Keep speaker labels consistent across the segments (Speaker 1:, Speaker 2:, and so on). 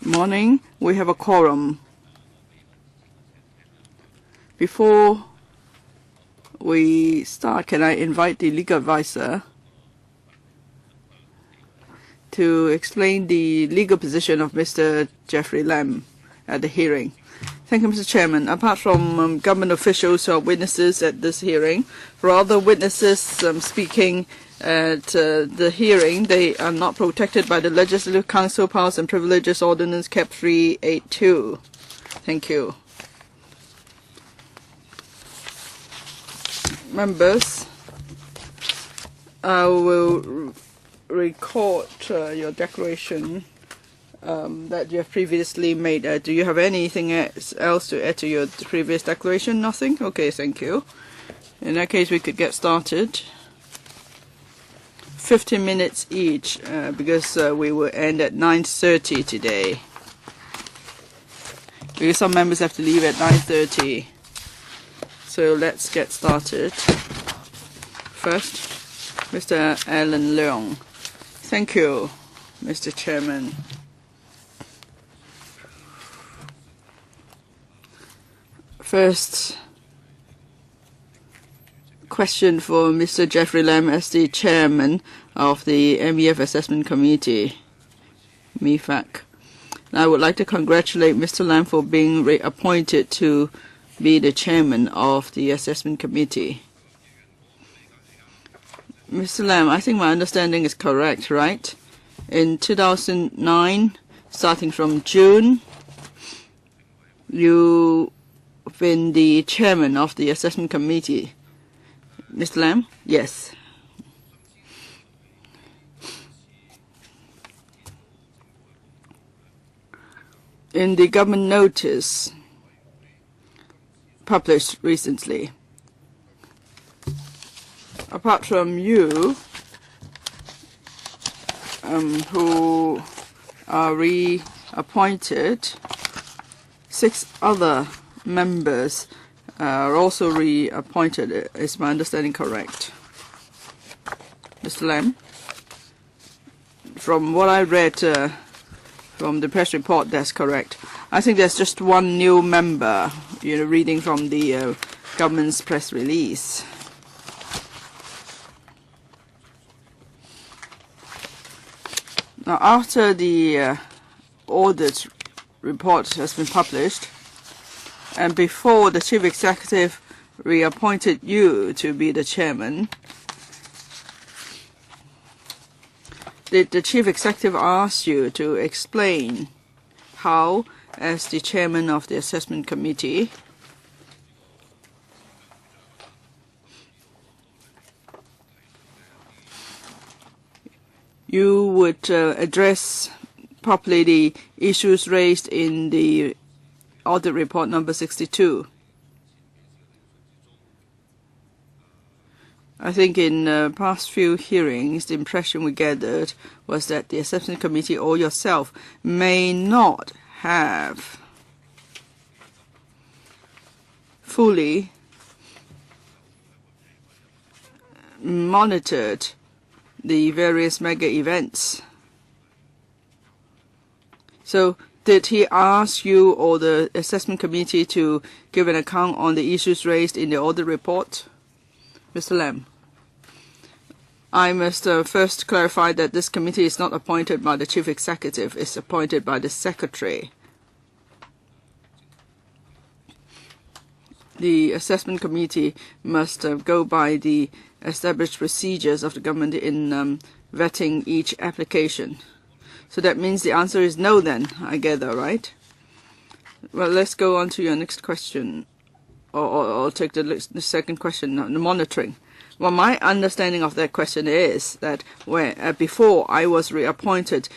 Speaker 1: Morning. We have a quorum. Before we start, can I invite the legal advisor to explain the legal position of Mr. Jeffrey Lam at the hearing? Thank you, Mr. Chairman. Apart from government officials who are witnesses at this hearing, for other witnesses speaking at the hearing, they are not protected by the Legislative Council Powers and Privileges Ordinance Cap 382. Thank you. Members, I will record your declaration that you have previously made. Do you have anything else to add to your previous declaration? Nothing? Okay, thank you. In that case, we could get started. 15 minutes each, because we will end at 9:30 today. Because some members have to leave at 9:30. So let's get started. First, Mr. Alan Leong. Thank you, Mr. Chairman. First question for Mr. Jeffrey Lam as the chairman of the MEF Assessment Committee, MEFAC. I would like to congratulate Mr. Lam for being reappointed to be the chairman of the Assessment Committee. Mr. Lam, I think my understanding is correct, right? In 2009, starting from June, you've been the chairman of the Assessment Committee. Mr. Lam? Yes. In the government notice published recently, apart from you, who are reappointed, 6 other members are also reappointed. Is my understanding correct? Mr. Lam? From what I read from the press report, that's correct. I think there's just one new member, reading from the government's press release. Now, after the audit report has been published, and before the chief executive reappointed you to be the chairman, did the chief executive ask you to explain how, as the chairman of the assessment committee, you would address properly the issues raised in the audit report number 62? I think in past few hearings, the impression we gathered was that the assessment committee or yourself may not have fully monitored the various mega events. So did he ask you or the assessment committee to give an account on the issues raised in the audit report? Mr. Lam? I must first clarify that this committee is not appointed by the chief executive. It's appointed by the secretary. The assessment committee must go by the established procedures of the government in vetting each application. So that means the answer is no then, I gather, right? Well, let's go on to your next question, or take the second question, the monitoring. Well, my understanding of that question is that before I was reappointed,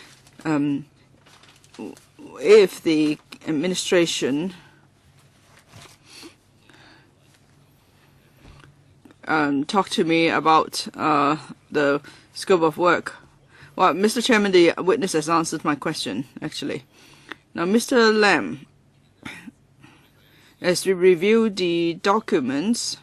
Speaker 1: if the administration talked to me about the scope of work. Well, Mr. Chairman, the witness has answered my question, actually. Now, Mr. Lam, as we review the documents,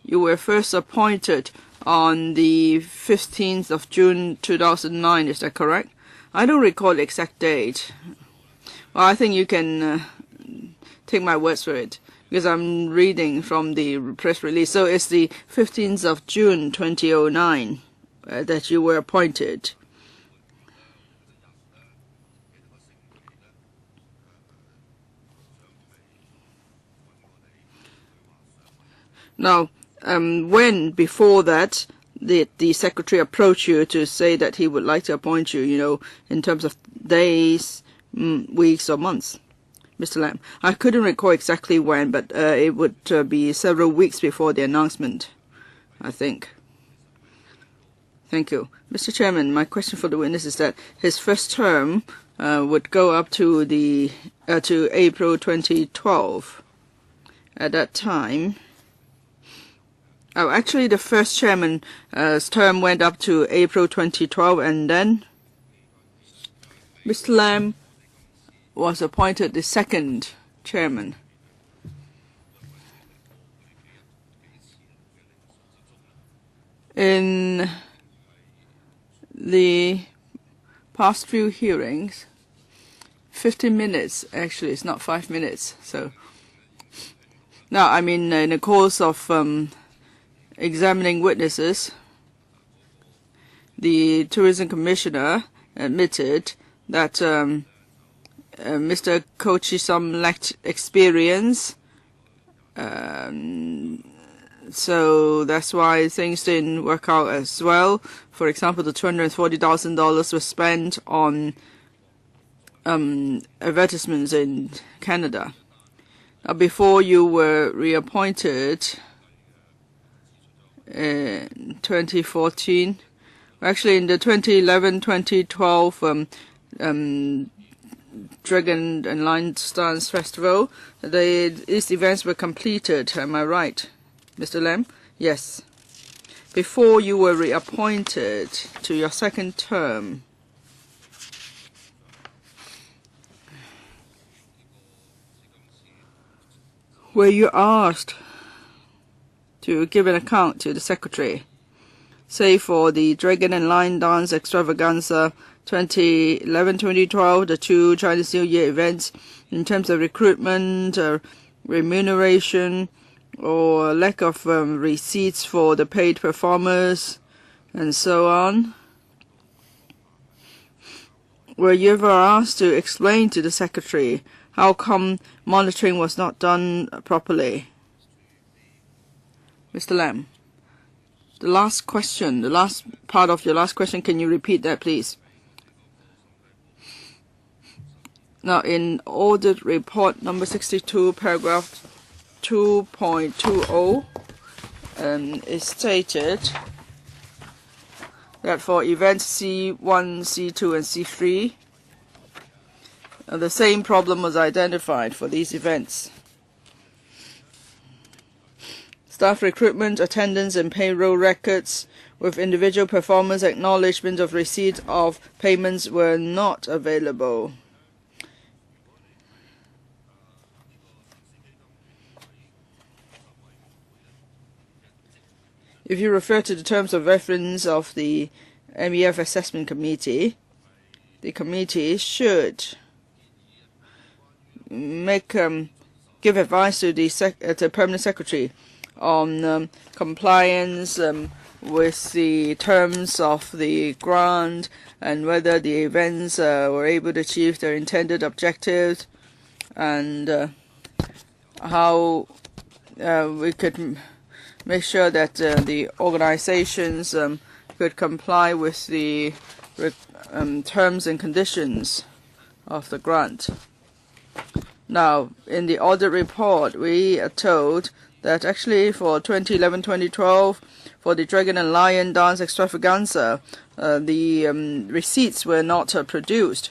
Speaker 1: you were first appointed on the 15th of June 2009. Is that correct? I don't recall the exact date. Well, I think you can take my words for it, because I'm reading from the press release. So it's the 15th of June 2009 that you were appointed. Now, when before that the secretary approached you to say that he would like to appoint you, in terms of days, weeks or months? Mr. Lam, I couldn't recall exactly when, but it would be several weeks before the announcement, I think. Thank you. Mr. Chairman, my question for the witness is that his first term would go up to to April 2012. At that time, actually the first chairman's term went up to April 2012, and then Mr. Lam was appointed the second chairman. In the past few hearings, 15 minutes, actually, it's not 5 minutes. So now, I mean, in the course of examining witnesses, the tourism commissioner admitted that Mr. Ko Chi-sum lacked experience, so that's why things didn't work out as well. For example, the $240,000 was spent on advertisements in Canada. Now, before you were reappointed in 2014, actually in the 2011-2012 Dragon and Lion Dance Festival, these events were completed. Am I right, Mr. Lam? Yes. Before you were reappointed to your second term, were you asked to give an account to the secretary, say for the Dragon and Lion Dance Extravaganza 2011-2012, the two Chinese New Year events, in terms of recruitment, remuneration, or lack of receipts for the paid performers, and so on? Were you ever asked to explain to the secretary how come monitoring was not done properly? Mr. Lam, the last question, the last part of your last question, can you repeat that, please? Now, in audit report number 62, paragraph 2.20, is stated that for events C1, C2, and C3, the same problem was identified for these events. Staff recruitment, attendance, and payroll records with individual performers' acknowledgement of receipt of payments were not available. If you refer to the terms of reference of the MEF Assessment Committee, the committee should give advice to the Permanent Secretary on compliance with the terms of the grant, and whether the events were able to achieve their intended objectives, and how we could make sure that the organizations could comply with the terms and conditions of the grant. Now, in the audit report, we are told that actually for 2011-2012, for the Dragon and Lion Dance Extravaganza, the receipts were not produced.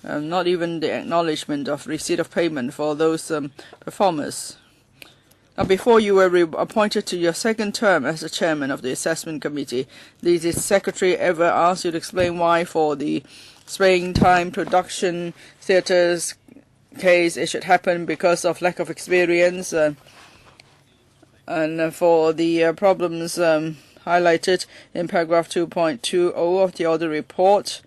Speaker 1: Not even the acknowledgement of receipt of payment for those performers. Now, before you were appointed to your second term as the chairman of the assessment committee, did the secretary ever ask you to explain why for the springtime production theaters case it should happen because of lack of experience? And for the problems highlighted in paragraph 2.20 of the audit report,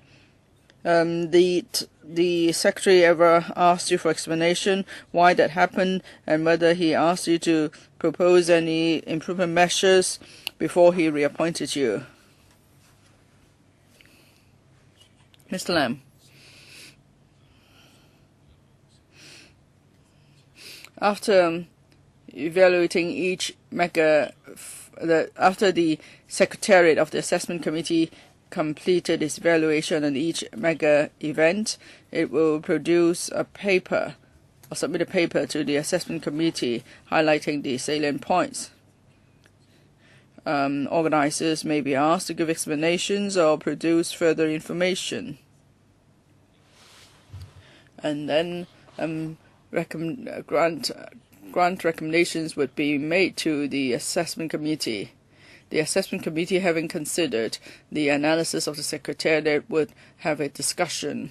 Speaker 1: the secretary ever asked you for explanation why that happened and whether he asked you to propose any improvement measures before he reappointed you? Mr. Lam. After evaluating each after the Secretariat of the Assessment Committee completed its evaluation on each mega event, it will produce a paper or submit a paper to the Assessment Committee highlighting the salient points. Organizers may be asked to give explanations or produce further information. And then grant recommendations would be made to the Assessment Committee. The Assessment Committee, having considered the analysis of the Secretariat, would have a discussion.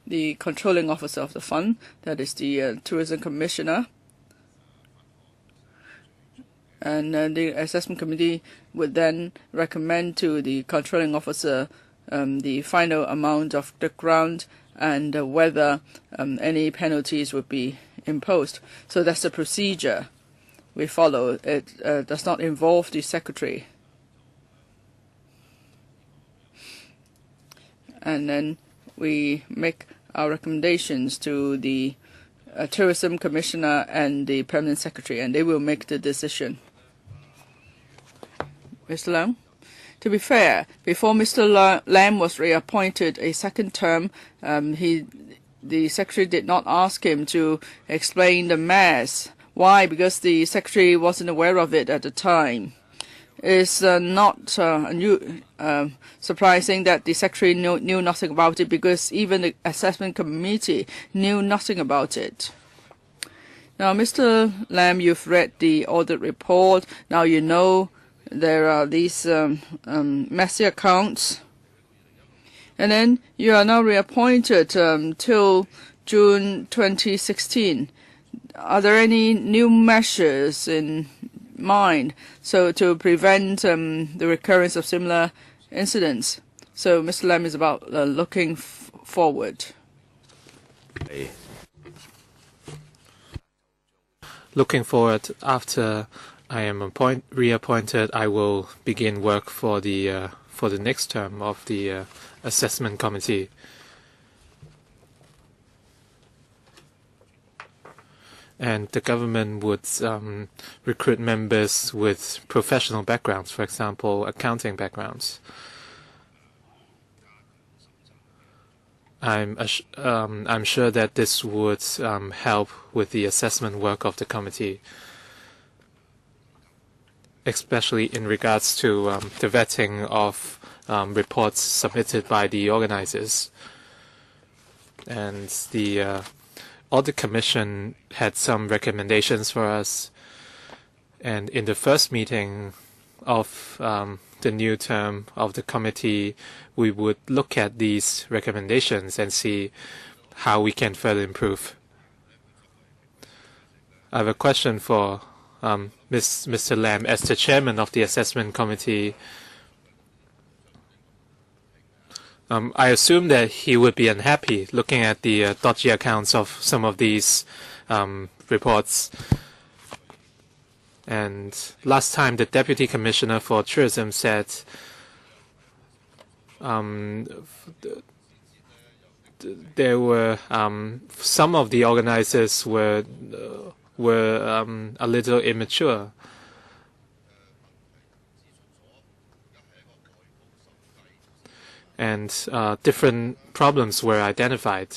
Speaker 1: The controlling officer of the fund, that is the Tourism Commissioner, and the Assessment Committee would then recommend to the controlling officer the final amount of the grant and whether any penalties would be imposed. So that's the procedure we follow. It does not involve the secretary. And then we make our recommendations to the Tourism Commissioner and the Permanent Secretary, and they will make the decision. Mr. Lam? To be fair, before Mr. Lam was reappointed a second term, the secretary did not ask him to explain the mess. Why? Because the secretary wasn't aware of it at the time. It's not surprising that the secretary knew nothing about it, because even the assessment committee knew nothing about it. Now, Mr. Lam, you've read the audit report. Now you know there are these messy accounts. And then you are now reappointed till June 2016. Are there any new measures in mind so to prevent the recurrence of similar incidents? So Mr. Lam is about looking forward.
Speaker 2: Looking forward, after I am reappointed, I will begin work for the next term of the assessment committee. And the government would recruit members with professional backgrounds, for example, accounting backgrounds. I'm sure that this would help with the assessment work of the committee, especially in regards to the vetting of reports submitted by the organizers. And the Audit Commission had some recommendations for us. And in the first meeting of the new term of the committee, we would look at these recommendations and see how we can further improve. I have a question for Mr. Lam. As the chairman of the assessment committee, I assume that he would be unhappy looking at the dodgy accounts of some of these reports. And last time, the Deputy Commissioner for Tourism said there were some of the organizers were a little immature. And different problems were identified.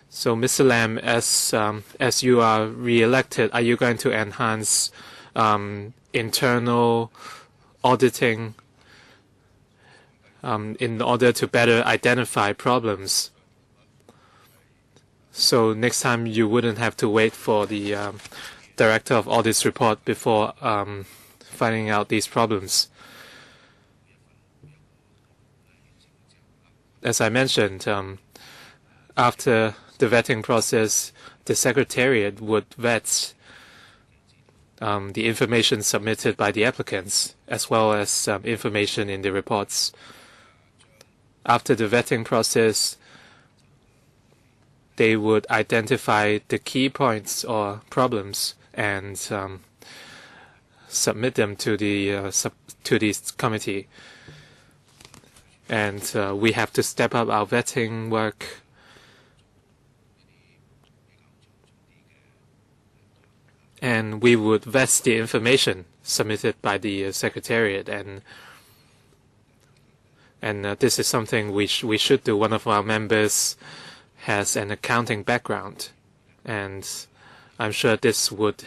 Speaker 2: So, Mr. Lam, as you are re-elected, are you going to enhance internal auditing in order to better identify problems? So next time you wouldn't have to wait for the Director of Audit's report before finding out these problems. as I mentioned, after the vetting process, the Secretariat would vet the information submitted by the applicants, as well as information in the reports. After the vetting process, they would identify the key points or problems and submit them to the committee. And we have to step up our vetting work. And we would vet the information submitted by the Secretariat, and this is something we should do. One of our members has an accounting background, and I'm sure this would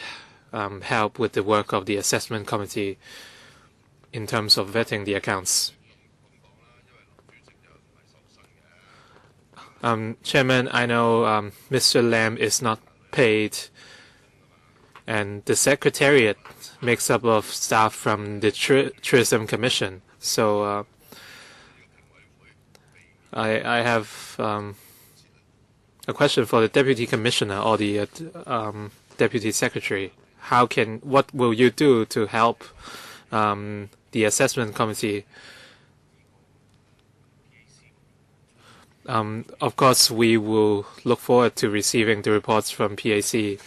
Speaker 2: help with the work of the assessment committee in terms of vetting the accounts. Chairman, I know Mr. Lam is not paid, and the Secretariat makes up of staff from the Tourism Commission. So I have a question for the Deputy Commissioner or the Deputy Secretary. What will you do to help the Assessment Committee? Of course, we will look forward to receiving the reports from PAC.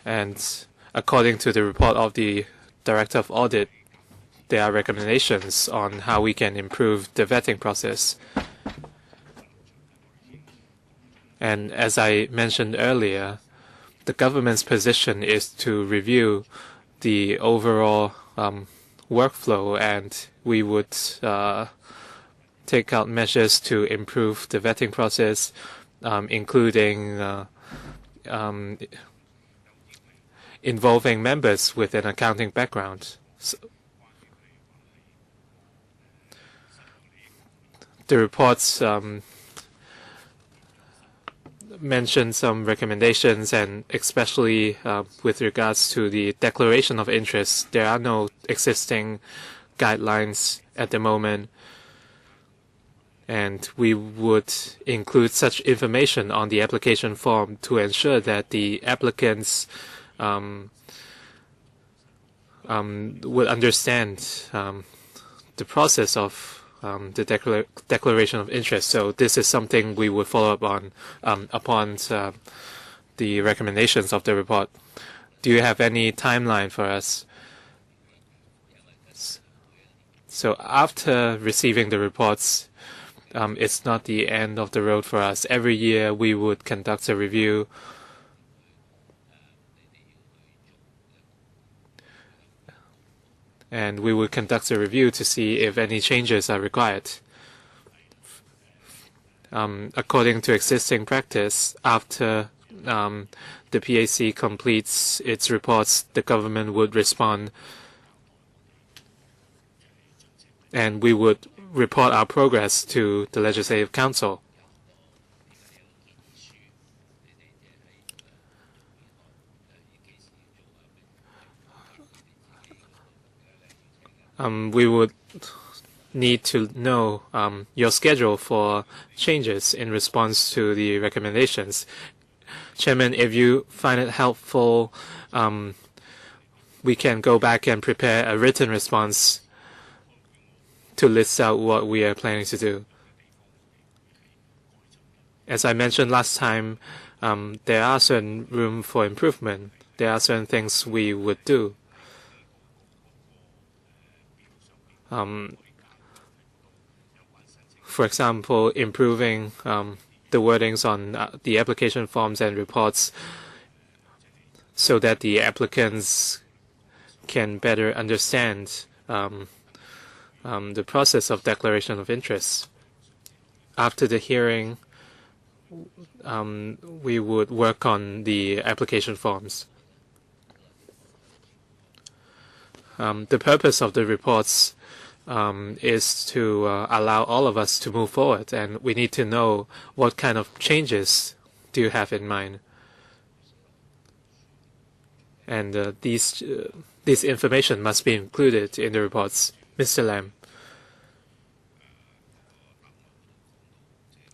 Speaker 2: And according to the report of the Director of Audit, there are recommendations on how we can improve the vetting process. And as I mentioned earlier, the government's position is to review the overall workflow, and we would take out measures to improve the vetting process, including involving members with an accounting background. The reports mention some recommendations, and especially with regards to the declaration of interest, there are no existing guidelines at the moment, and we would include such information on the application form to ensure that the applicants would understand the process of the declaration of interest. So this is something we would follow up on upon the recommendations of the report. Do you have any timeline for us? So after receiving the reports, it's not the end of the road for us. Every year we would conduct a review. And we will conduct a review to see if any changes are required. According to existing practice, after the PAC completes its reports, the government would respond, and we would report our progress to the Legislative Council. We would need to know your schedule for changes in response to the recommendations. Chairman, if you find it helpful, we can go back and prepare a written response to list out what we are planning to do. As I mentioned last time, there are certain room for improvement. There are certain things we would do. For example, improving the wordings on the application forms and reports so that the applicants can better understand the process of declaration of interest. After the hearing, we would work on the application forms. The purpose of the reports is to allow all of us to move forward, and we need to know what kind of changes do you have in mind. And this information must be included in the reports. Mr. Lam.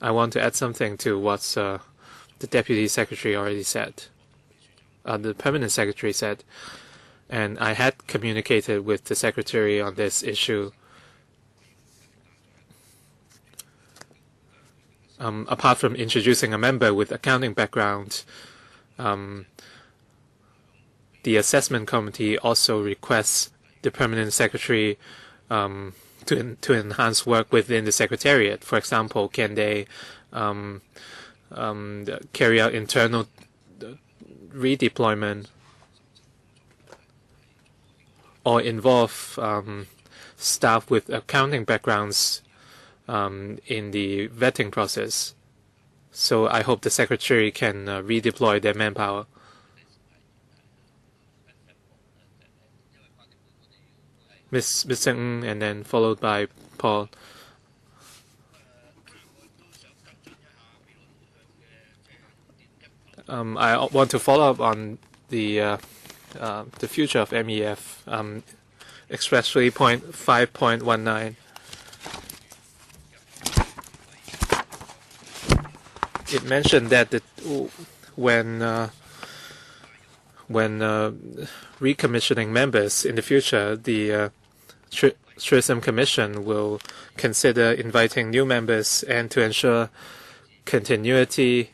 Speaker 2: I want to add something to what the Deputy Secretary already said. The Permanent Secretary said, and I had communicated with the Secretary on this issue. Apart from introducing a member with accounting background, the Assessment Committee also requests the Permanent Secretary to enhance work within the Secretariat. For example, can they carry out internal redeployment or involve staff with accounting backgrounds in the vetting process. So I hope the Secretary can redeploy their manpower. Mr. Ng, and then followed by Paul. I want to follow up on the future of MEF, especially point 5.19. It mentioned that when recommissioning members in the future, the Tourism Commission will consider inviting new members, and to ensure continuity,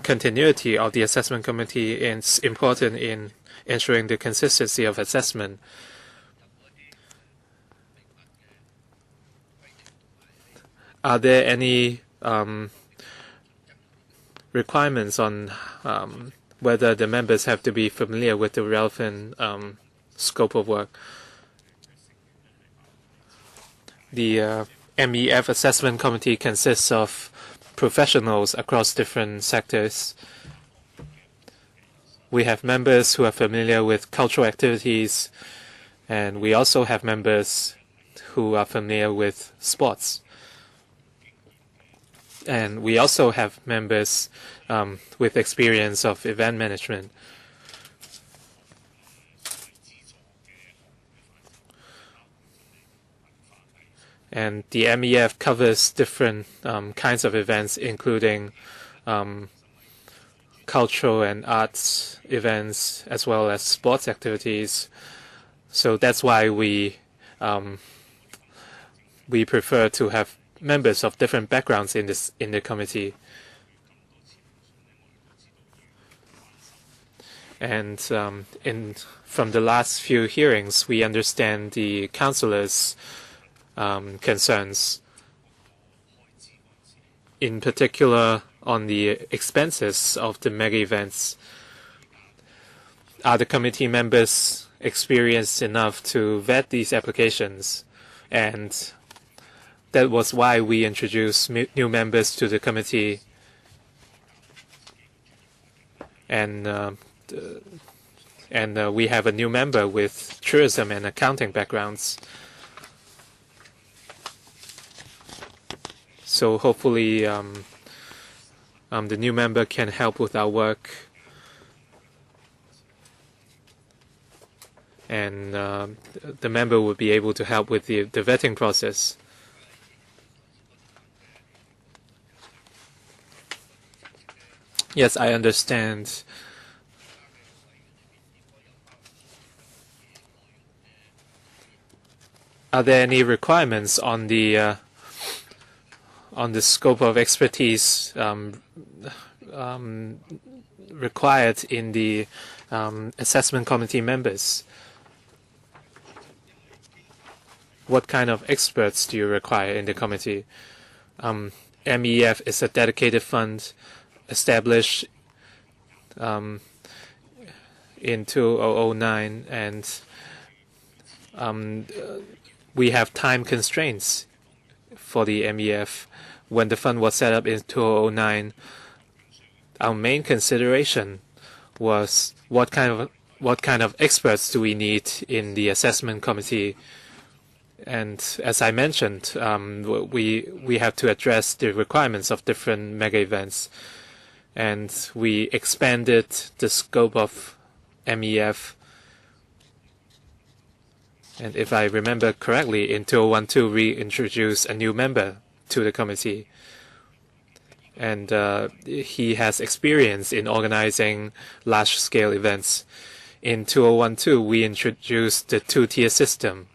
Speaker 2: continuity of the assessment committee is important in ensuring the consistency of assessment. Are there any requirements on whether the members have to be familiar with the relevant scope of work? The MEF Assessment Committee consists of professionals across different sectors. We have members who are familiar with cultural activities, and we also have members who are familiar with sports. And we also have members with experience of event management. And the MEF covers different kinds of events, including cultural and arts events, as well as sports activities. So that's why we prefer to have members of different backgrounds in the committee. And from the last few hearings, we understand the councillors' concerns, in particular on the expenses of the mega events. Are the committee members experienced enough to vet these applications? And that was why we introduced new members to the committee, and we have a new member with tourism and accounting backgrounds. So hopefully the new member can help with our work, and the member will be able to help with the vetting process. Yes, I understand. Are there any requirements on the scope of expertise required in the assessment committee members? What kind of experts do you require in the committee? MEF is a dedicated fund established in 2009, and we have time constraints for the MEF. When the fund was set up in 2009, our main consideration was what kind of experts do we need in the assessment committee. And as I mentioned, we have to address the requirements of different mega events, and we expanded the scope of MEF And if I remember correctly, in 2012 we introduced a new member to the committee. And he has experience in organizing large-scale events. In 2012, we introduced the two-tier system.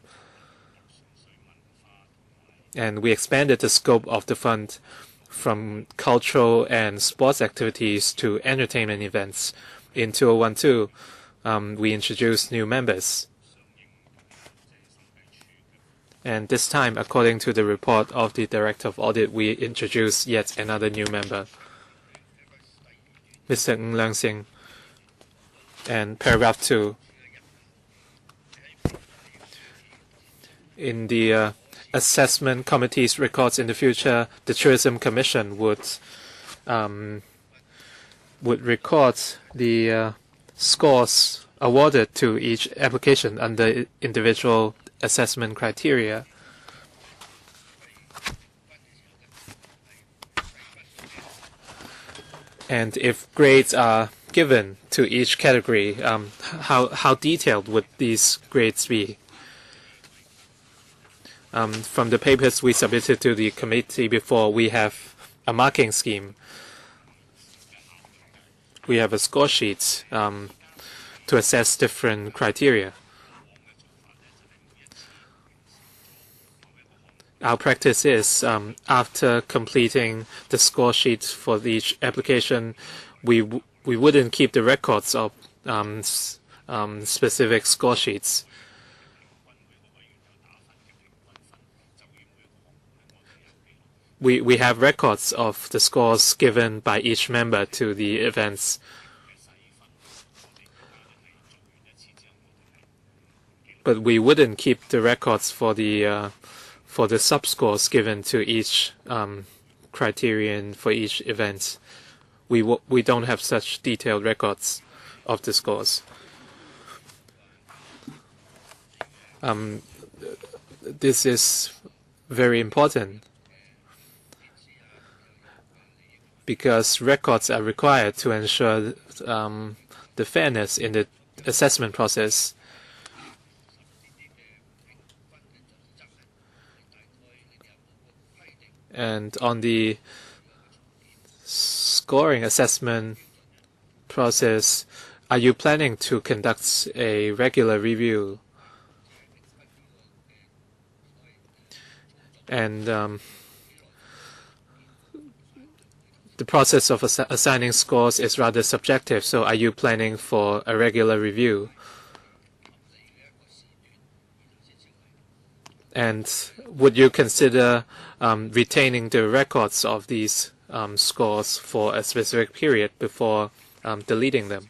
Speaker 2: And we expanded the scope of the fund from cultural and sports activities to entertainment events. In 2012, we introduced new members. And this time, according to the report of the Director of Audit, we introduced yet another new member, Mr. Ng Leung-sing. And paragraph 2. In the assessment committee's records in the future, the Tourism Commission would record the scores awarded to each application under individual assessment criteria. And if grades are given to each category, how detailed would these grades be? From the papers we submitted to the committee before, we have a marking scheme. We have a score sheet to assess different criteria. Our practice is, after completing the score sheet for each application, we wouldn't keep the records of specific score sheets. We have records of the scores given by each member to the events. But we wouldn't keep the records for the sub-scores given to each criterion for each event. We don't have such detailed records of the scores. This is very important because records are required to ensure the fairness in the assessment process. And on the scoring assessment process, are you planning to conduct a regular review? And the process of assigning scores is rather subjective, so are you planning for a regular review? And would you consider retaining the records of these scores for a specific period before deleting them?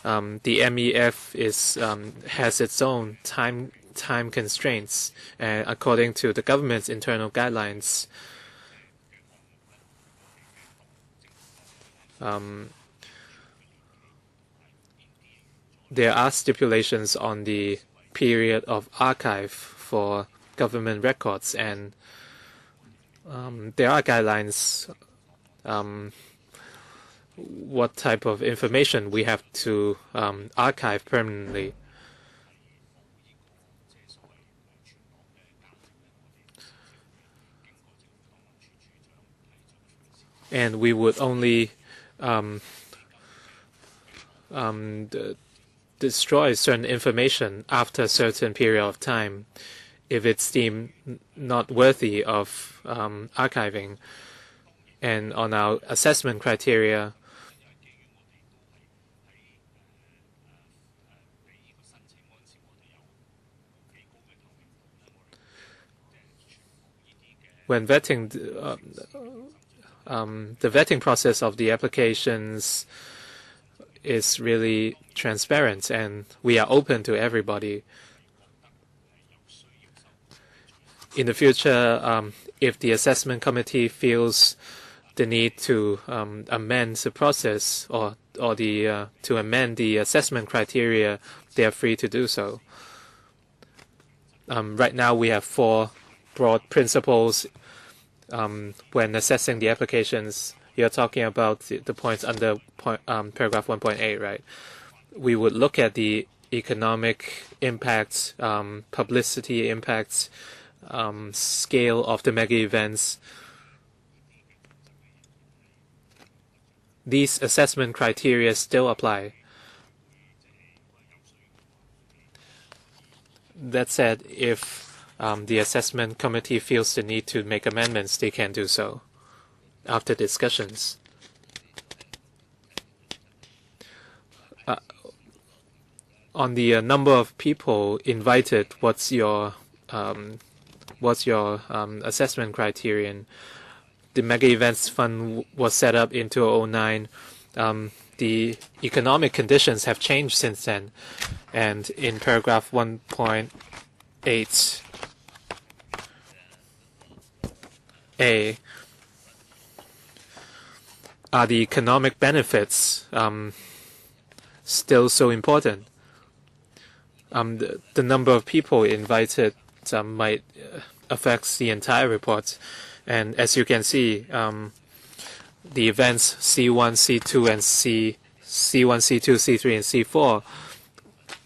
Speaker 2: The MEF has its own time constraints, and according to the government's internal guidelines, there are stipulations on the period of archive for government records, and there are guidelines what type of information we have to archive permanently. And we would only destroy certain information after a certain period of time if it's deemed not worthy of archiving. And on our assessment criteria, when vetting, the vetting process of the applications is really transparent, and we are open to everybody. In the future, if the assessment committee feels the need to amend the process or to amend the assessment criteria, they are free to do so. Right now, we have 4 broad principles when assessing the applications. You're talking about the points under paragraph 1.8, right? We would look at the economic impacts, publicity impacts, scale of the mega events. These assessment criteria still apply. That said, if the assessment committee feels the need to make amendments, they can do so after discussions. On the number of people invited, what's your assessment criterion? The Mega Events Fund was set up in 2009. The economic conditions have changed since then, and in paragraph 1.8a, are the economic benefits still so important? The number of people invited might affect the entire report. And as you can see, the events C1, C2, and C1, C2, C3, and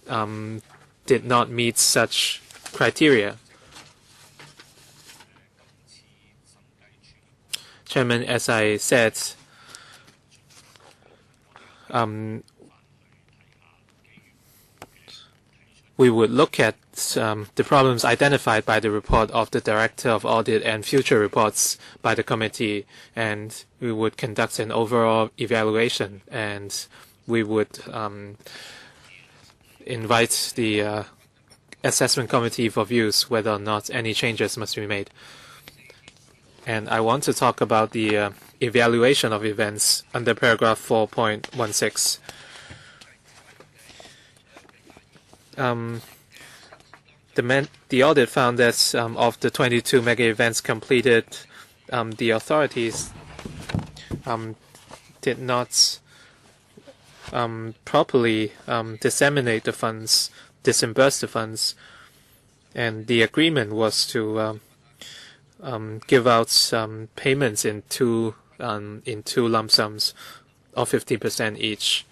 Speaker 2: C4 did not meet such criteria. Chairman, as I said, we would look at the problems identified by the report of the Director of Audit and future reports by the committee, and we would conduct an overall evaluation, and we would invite the assessment committee for views whether or not any changes must be made. And I want to talk about the evaluation of events under paragraph 4.16. The audit found that of the 22 mega events completed, the authorities did not properly disseminate the funds, disburse the funds, and the agreement was to give out payments in two lump sums of 50% each.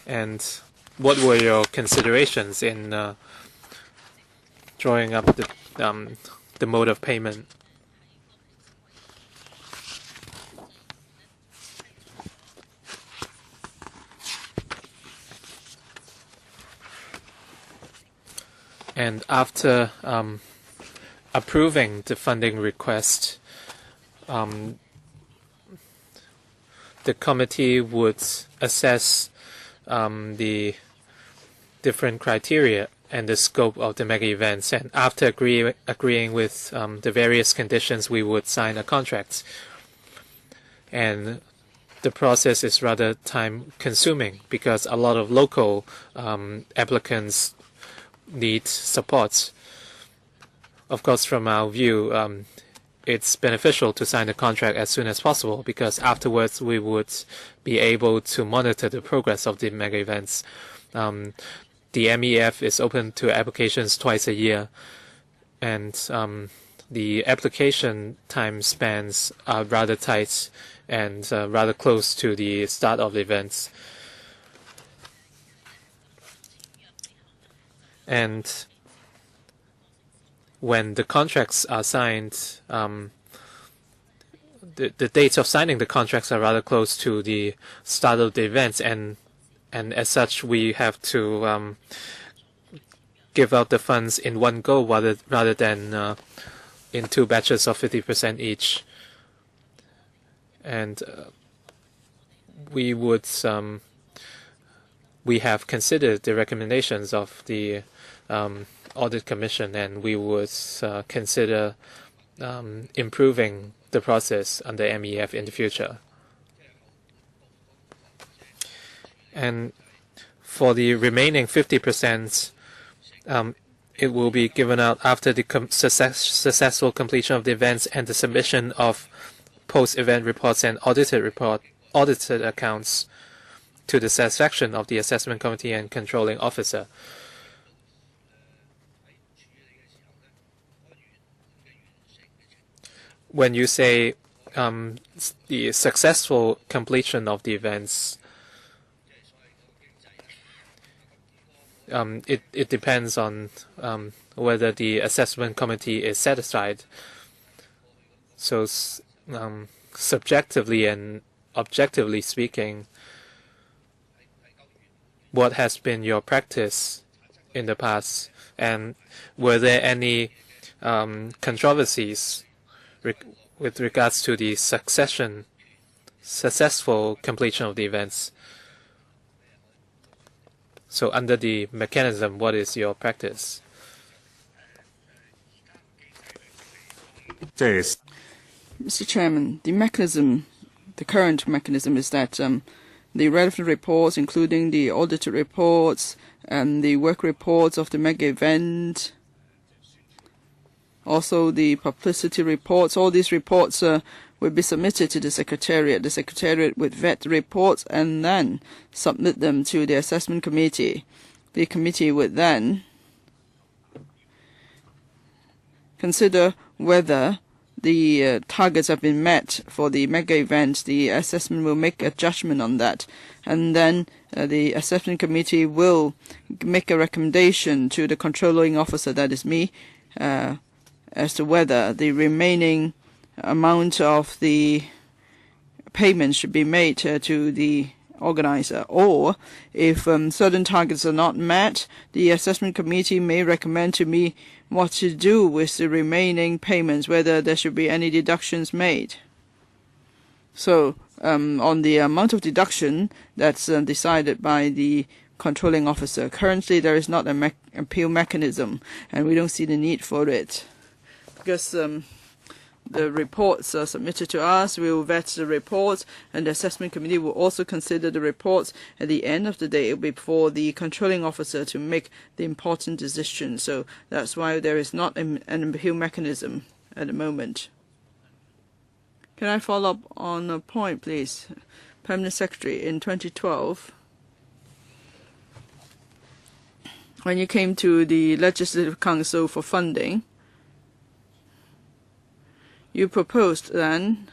Speaker 2: And what were your considerations in drawing up the mode of payment? And after approving the funding request, the committee would assess the different criteria and the scope of the mega events, and after agreeing with the various conditions, we would sign a contract. And the process is rather time consuming because a lot of local applicants need support. Of course, from our view, it's beneficial to sign the contract as soon as possible because afterwards we would be able to monitor the progress of the mega events. The MEF is open to applications twice a year, and the application time spans are rather tight and rather close to the start of the events. And when the contracts are signed, the dates of signing the contracts are rather close to the start of the events, and as such, we have to give out the funds in one go rather than in two batches of 50% each. And we have considered the recommendations of the Audit Commission, and we would consider improving the process under MEF in the future. And for the remaining 50%, it will be given out after the successful completion of the events and the submission of post-event reports and audited accounts to the satisfaction of the assessment committee and controlling officer. when you say the successful completion of the events, it depends on whether the assessment committee is satisfied. So subjectively and objectively speaking, what has been your practice in the past, and were there any controversies with regards to the successful completion of the events? So under the mechanism, what is your practice?
Speaker 1: Mr. Chairman, the mechanism, the current mechanism is that the relevant reports, including the audited reports and the work reports of the mega event, also the publicity reports, all these reports will be submitted to the Secretariat. The Secretariat would vet the reports and then submit them to the assessment committee. The committee would then consider whether the targets have been met for the mega event. The assessment will make a judgment on that, and then the assessment committee will make a recommendation to the controlling officer, that is me, as to whether the remaining amount of the payment should be made to the organizer, or if certain targets are not met, the assessment committee may recommend to me what to do with the remaining payments, whether there should be any deductions made. So on the amount of deduction, that's decided by the controlling officer. Currently, there is not an appeal mechanism, and we don't see the need for it, because the reports are submitted to us. We will vet the reports, and the assessment committee will also consider the reports. At the end of the day, it will be for the controlling officer to make the important decision. So that's why there is not an appeal mechanism at the moment. Can I follow up on a point, please? Permanent Secretary, in 2012, when you came to the Legislative Council for funding, you proposed then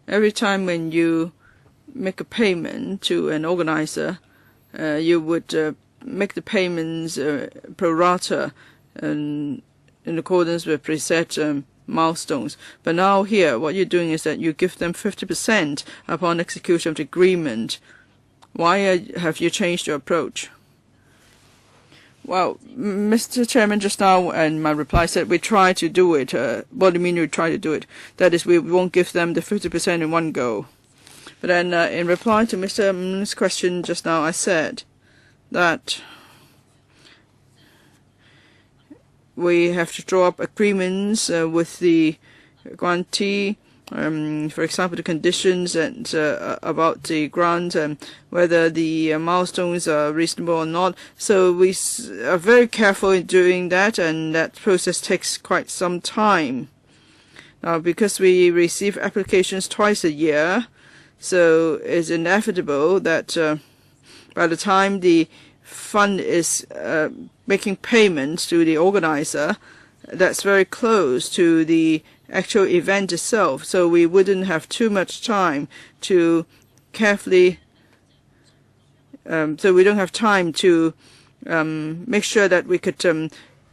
Speaker 1: every time when you make a payment to an organizer, you would make the payments pro rata in accordance with preset milestones. But now here, what you're doing is that you give them 50% upon execution of the agreement. Why have you changed your approach? Well, Mr. Chairman, just now in my reply said we try to do it. What do you mean we try to do it? That is, we won't give them the 50% in one go. But then in reply to Mr. M's question just now, I said that we have to draw up agreements with the grantee, for example, the conditions and about the grant, whether the milestones are reasonable or not. So we are very careful in doing that, and that process takes quite some time. Now, because we receive applications twice a year, so it's inevitable that by the time the fund is making payments to the organizer, that's very close to the actual event itself, so we wouldn't have too much time to carefully so we don't have time to make sure that we could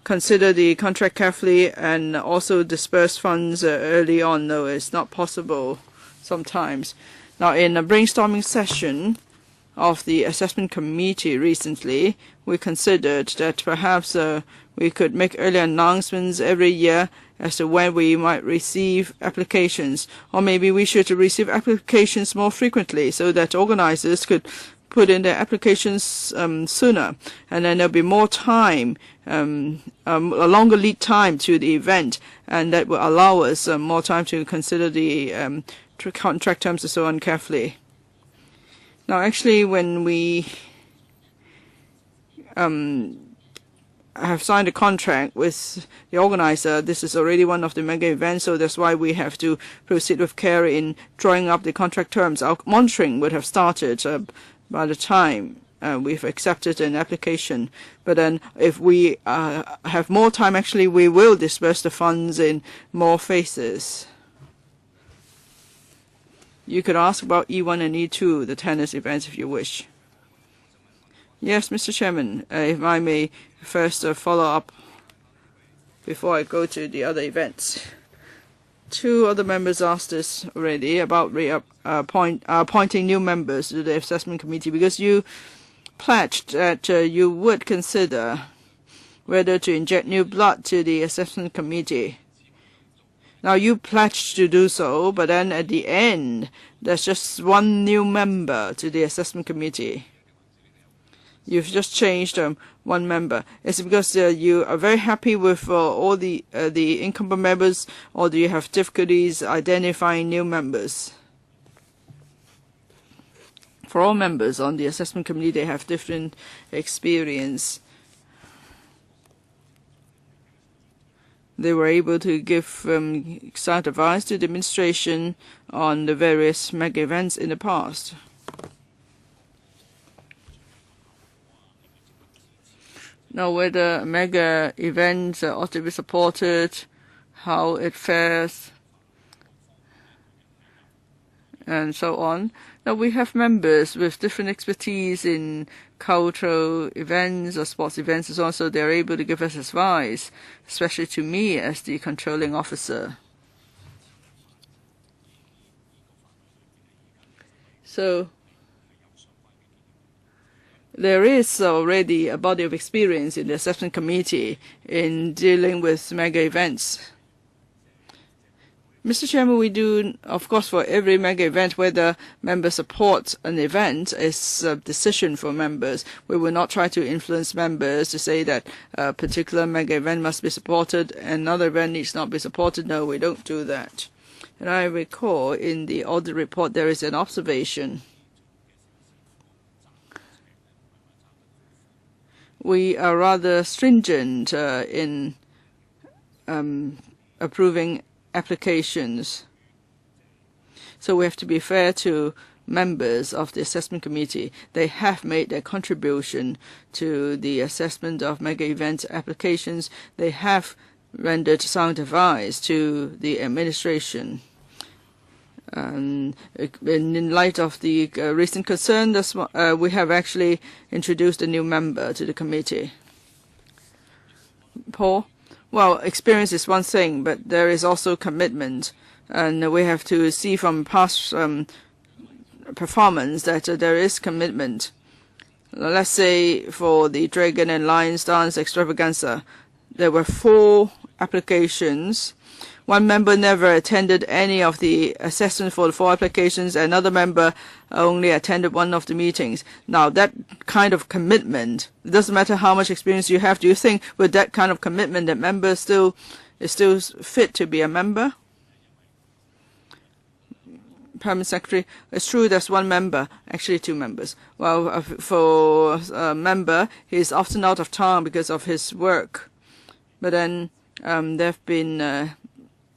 Speaker 1: consider the contract carefully and also disperse funds early on. No, it's not possible sometimes. Now, in a brainstorming session of the assessment committee recently, we considered that perhaps we could make early announcements every year as to when we might receive applications, or maybe we should receive applications more frequently so that organizers could put in their applications sooner, and then there'll be more time, a longer lead time to the event, and that will allow us more time to consider the contract terms and so on carefully. Now, actually, when we have signed a contract with the organizer, this is already one of the mega events, so that's why we have to proceed with care in drawing up the contract terms. Our monitoring would have started by the time we've accepted an application. But then if we have more time, actually we will disperse the funds in more phases. You could ask about E1 and E2, the tennis events, if you wish. Yes, Mr. Chairman, if I may first follow up before I go to the other events. Two other members asked us already about appointing new members to the assessment committee, because you pledged that you would consider whether to inject new blood to the assessment committee. Now, you pledged to do so, but then at the end, there's just one new member to the assessment committee. You've just changed one member. Is it because you are very happy with all the incumbent members, or do you have difficulties identifying new members? For all members on the assessment committee, they have different experience. They were able to give sound advice to the administration on the various mega events in the past. Now, whether a mega event ought to be supported, how it fares, and so on. Now, we have members with different expertise in cultural events or sports events and so on, so they're able to give us advice, especially to me as the controlling officer. So there is already a body of experience in the assessment committee in dealing with mega events. Mr. Chairman, we do, of course, for every mega event, whether members support an event is a decision for members. We will not try to influence members to say that a particular mega event must be supported and another event needs not be supported. No, we don't do that. And I recall in the audit report there is an observation. We are rather stringent in approving applications. So we have to be fair to members of the assessment committee. They have made their contribution to the assessment of mega event applications. They have rendered sound advice to the administration. And in light of the recent concern, we have actually introduced a new member to the committee. Paul? Well, experience is one thing, but there is also commitment. And we have to see from past performance that there is commitment. Let's say for the Dragon and Lion's Dance Extravaganza, there were 4 applications. One member never attended any of the assessment for the 4 applications. Another member only attended one of the meetings. Now, that kind of commitment, it doesn't matter how much experience you have. Do you think with that kind of commitment that member is still fit to be a member? Permanent Secretary, it's true there's one member, actually 2 members. Well, for a member, he's often out of town because of his work. But then there have been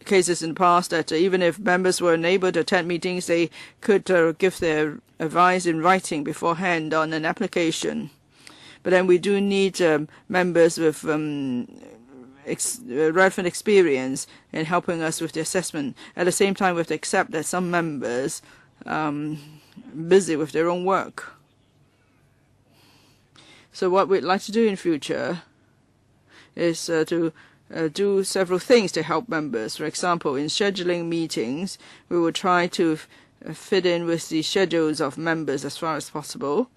Speaker 1: cases in the past that even if members were unable to attend meetings, they could give their advice in writing beforehand on an application. But then we do need members with relevant experience in helping us with the assessment. At the same time, we have to accept that some members busy with their own work. So what we'd like to do in future is to do several things to help members. For example, in scheduling meetings, we will try to fit in with the schedules of members as far as possible.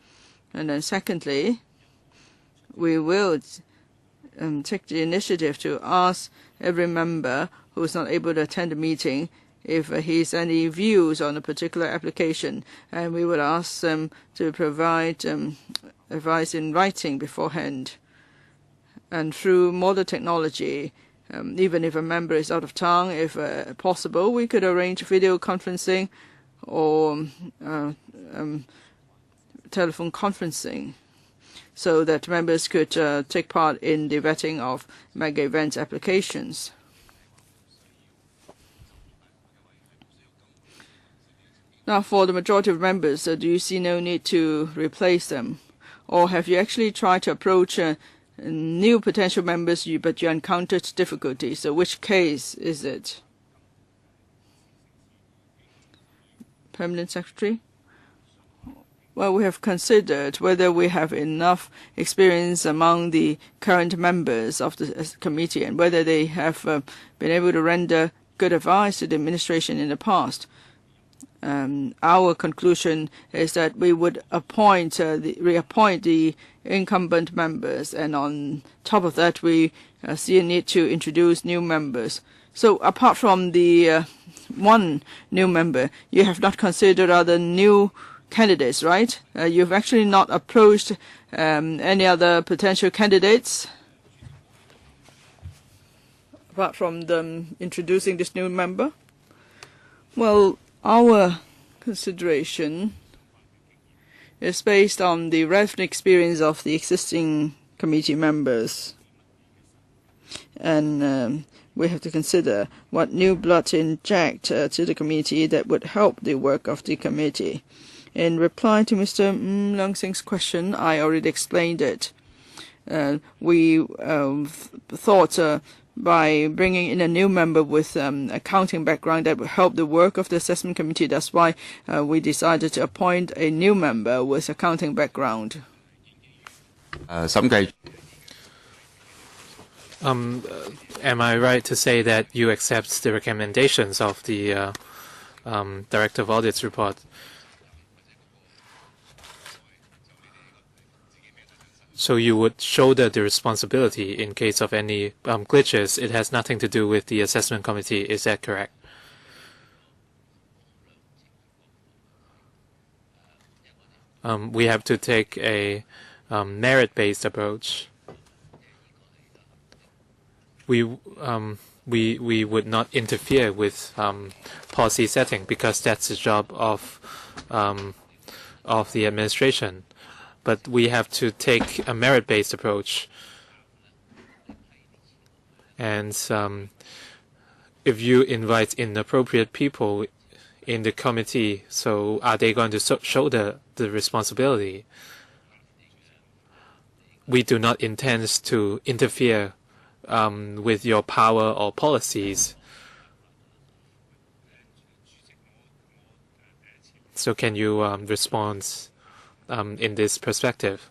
Speaker 1: And then secondly, we will take the initiative to ask every member who is not able to attend the meeting if he has any views on a particular application. And we would ask them to provide advice in writing beforehand. And through modern technology, even if a member is out of town, if possible, we could arrange video conferencing or telephone conferencing so that members could take part in the vetting of mega event applications. Now, for the majority of members, do you see no need to replace them? or have you actually tried to approach new potential members, but you encountered difficulties? So which case is it? Permanent Secretary? Well, we have considered whether we have enough experience among the current members of the committee and whether they have been able to render good advice to the administration in the past. Our conclusion is that we would reappoint the incumbent members, and on top of that, we see a need to introduce new members. So apart from the one new member, you have not considered other new candidates, right? You've actually not approached any other potential candidates apart from them introducing this new member? Well, our consideration is based on the relevant experience of the existing committee members, and we have to consider what new blood to inject to the committee that would help the work of the committee. In reply to Mr. Leung Sing's question, I already explained it. We thought by bringing in a new member with accounting background that would help the work of the assessment committee. That's why we decided to appoint a new member with accounting background.
Speaker 2: Am I right to say that you accept the recommendations of the Director of Audit's report? So you would shoulder the responsibility in case of any glitches. It has nothing to do with the assessment committee. Is that correct? We have to take a merit-based approach. We would not interfere with policy setting because that's the job of the administration. But we have to take a merit-based approach. And if you invite inappropriate people in the committee, so are they going to shoulder the responsibility? We do not intend to interfere with your power or policies. So can you respond in this perspective?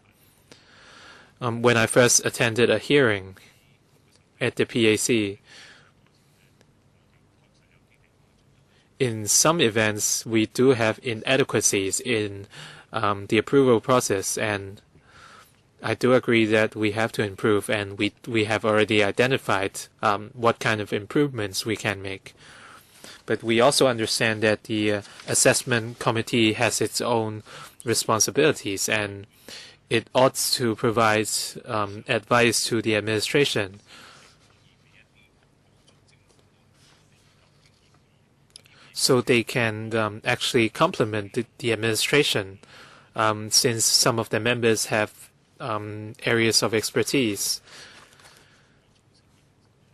Speaker 2: When I first attended a hearing at the PAC, in some events we do have inadequacies in the approval process, and I do agree that we have to improve, and we have already identified what kind of improvements we can make. But we also understand that the assessment committee has its own responsibilities, and it ought to provide advice to the administration. So they can actually complement the administration, since some of the members have areas of expertise.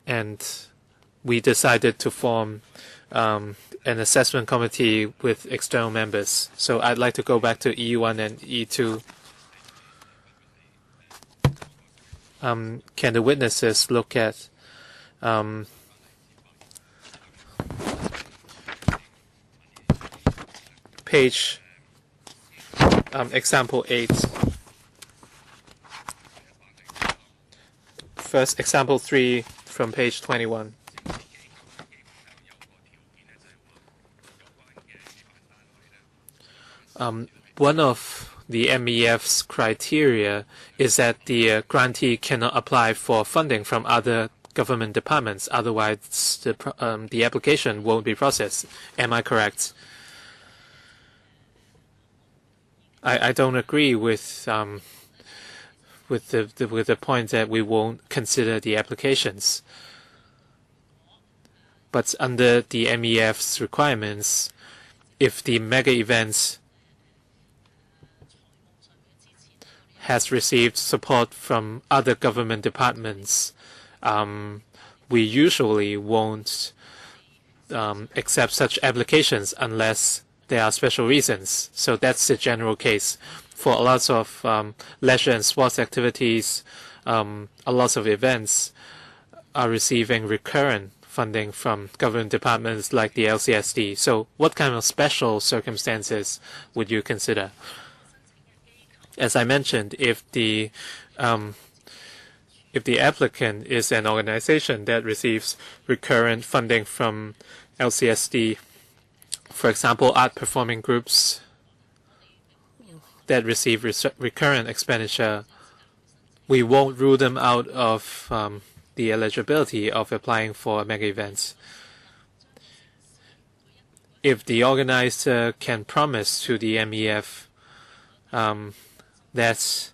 Speaker 2: And we decided to form an assessment committee with external members. So I'd like to go back to E1 and E2. Can the witnesses look at page example 8? First, example 3 from page 21. One of the MEF's criteria is that the grantee cannot apply for funding from other government departments, otherwise the application won't be processed. Am I correct? I don't agree with the point that we won't consider the applications. But under the MEF's requirements, if the mega events has received support from other government departments, we usually won't accept such applications unless there are special reasons. So that's the general case. For a lot of leisure and sports activities, a lot of events are receiving recurrent funding from government departments like the LCSD. So what kind of special circumstances would you consider? As I mentioned, if the applicant is an organization that receives recurrent funding from LCSD, for example, art performing groups that receive recurrent expenditure, we won't rule them out of the eligibility of applying for mega events. If the organizer can promise to the MEF that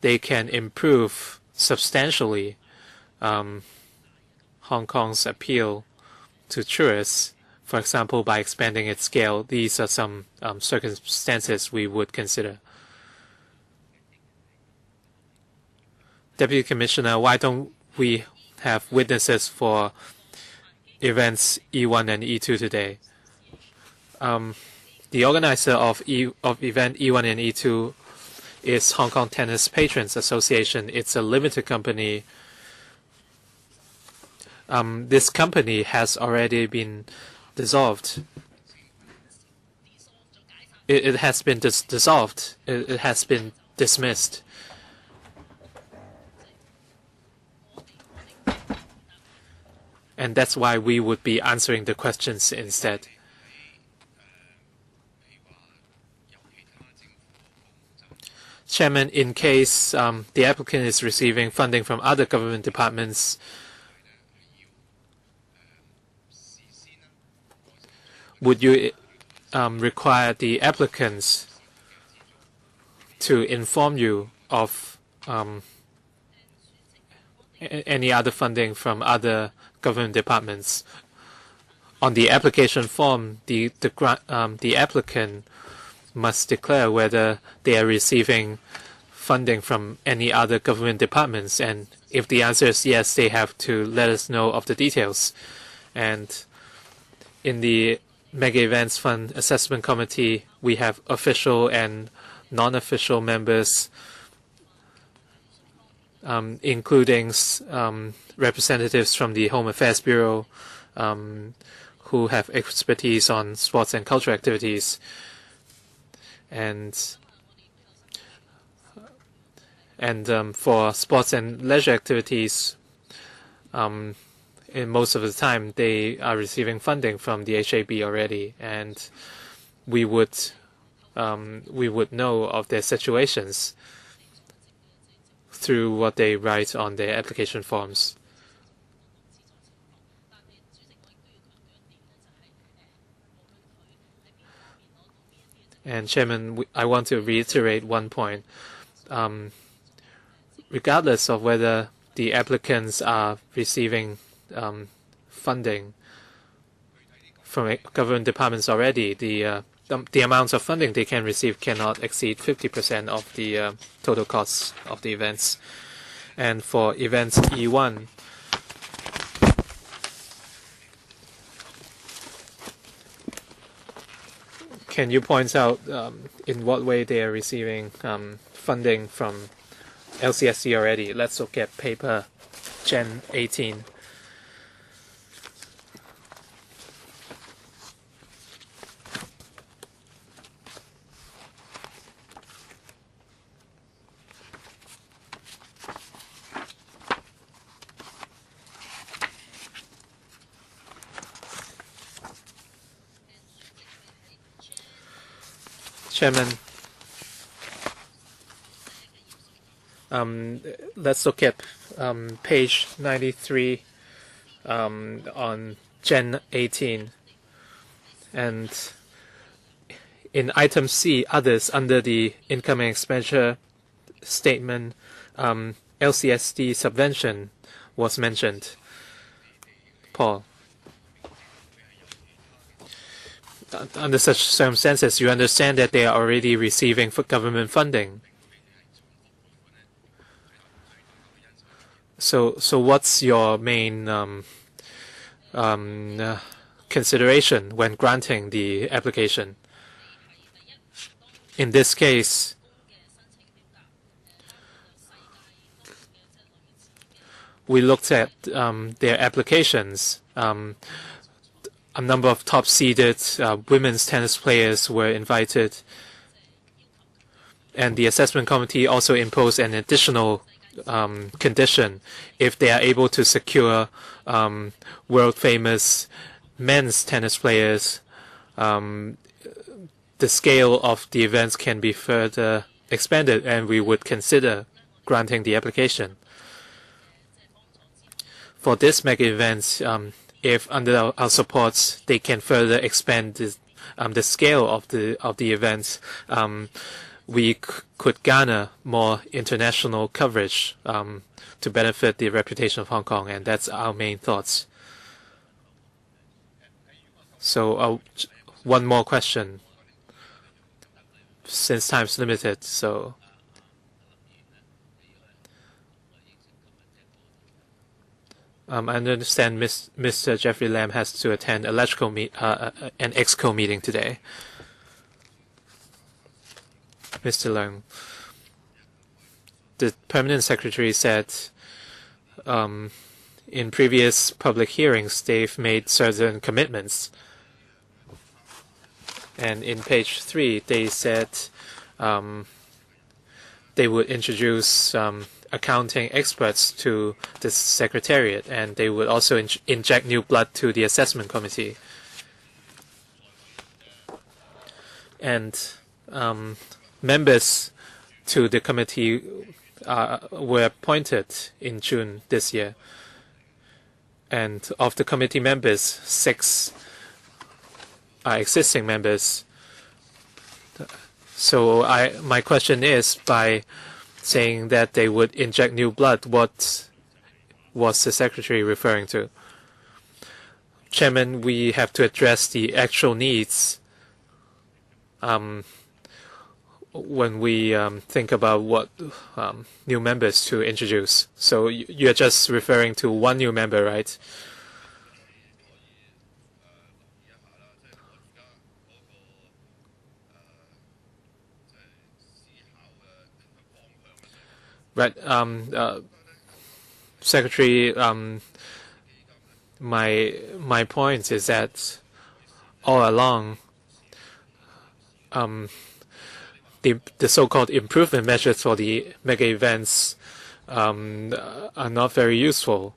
Speaker 2: they can improve substantially Hong Kong's appeal to tourists, for example, by expanding its scale, these are some circumstances we would consider. Deputy Commissioner, why don't we have witnesses for events E1 and E2 today? The organizer of event E1 and E2 is Hong Kong Tennis Patrons Association. It's a limited company. This company has already been dissolved. It has been dissolved. It has been dismissed. And that's why we would be answering the questions instead. Chairman, in case the applicant is receiving funding from other government departments, would you require the applicants to inform you of any other funding from other government departments? On the application form, the applicant must declare whether they are receiving funding from any other government departments, and if the answer is yes, they have to let us know of the details. And in the Mega Events Fund Assessment Committee, we have official and non-official members, including representatives from the Home Affairs Bureau who have expertise on sports and cultural activities. And for sports and leisure activities, in most of the time they are receiving funding from the HAB already, and we would know of their situations through what they write on their application forms. And Chairman, I want to reiterate one point. Regardless of whether the applicants are receiving funding from government departments already, the amounts of funding they can receive cannot exceed 50% of the total costs of the events. And for events E1, can you point out in what way they are receiving funding from LCSD already? Let's look at paper Gen 18. Chairman, let's look at page 93 on Gen 18. And in item C, others, under the income and expenditure statement, LCSD subvention was mentioned. Paul. Under such circumstances, you understand that they are already receiving government funding. So what's your main consideration when granting the application. In this case, we looked at their applications. A number of top-seeded women's tennis players were invited, and the assessment committee also imposed an additional condition. If they are able to secure world-famous men's tennis players, the scale of the events can be further expanded, and we would consider granting the application. For this mega event, if under our support they can further expand the scale of the events, we could garner more international coverage to benefit the reputation of Hong Kong, and that's our main thoughts. So one more question, since time's limited. So I understand Mr. Jeffrey Lam has to attend an EXCO meeting today. Mr. Leung, the Permanent Secretary said in previous public hearings they've made certain commitments. And in page 3, they said they would introduce accounting experts to the Secretariat, and they would also inject new blood to the assessment committee. And members to the committee were appointed in June this year. And of the committee members, 6 are existing members. So my question is, by saying that they would inject new blood, what was the Secretary referring to? Chairman, we have to address the actual needs when we think about what new members to introduce. So you're just referring to one new member, right? Right, Secretary. My point is that all along, the so-called improvement measures for the mega events are not very useful.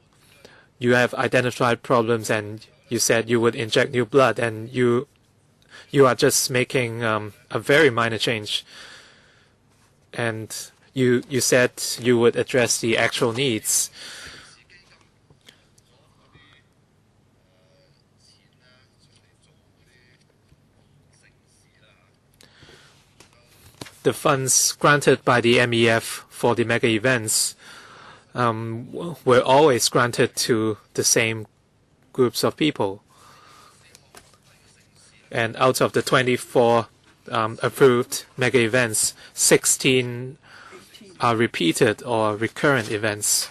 Speaker 2: You have identified problems, and you said you would inject new blood, and you are just making a very minor change. And you said you would address the actual needs. The funds granted by the MEF for the mega events were always granted to the same groups of people. And out of the 24 approved mega events, 16 are repeated or recurrent events.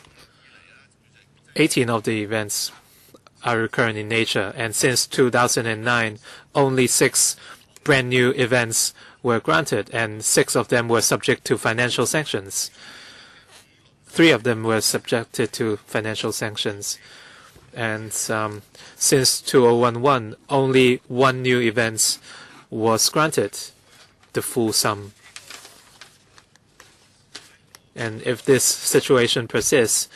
Speaker 2: 18 of the events are recurrent in nature, and since 2009, only 6 brand new events were granted, and 6 of them were subject to financial sanctions. 3 of them were subjected to financial sanctions. And since 2011, only 1 new event was granted the full sum. And if this situation persists,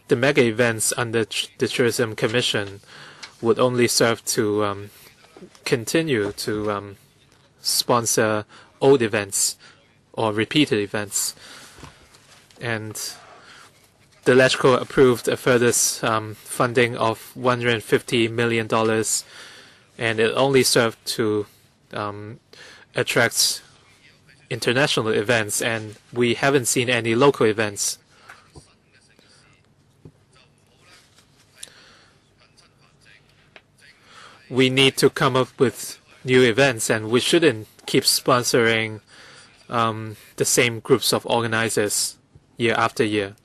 Speaker 2: the mega events under the Tourism Commission would only serve to continue to sponsor old events or repeated events. And the LegCo approved a further funding of $150 million, and it only served to attract international events, and we haven't seen any local events. We need to come up with new events, and we shouldn't keep sponsoring the same groups of organizers year after year.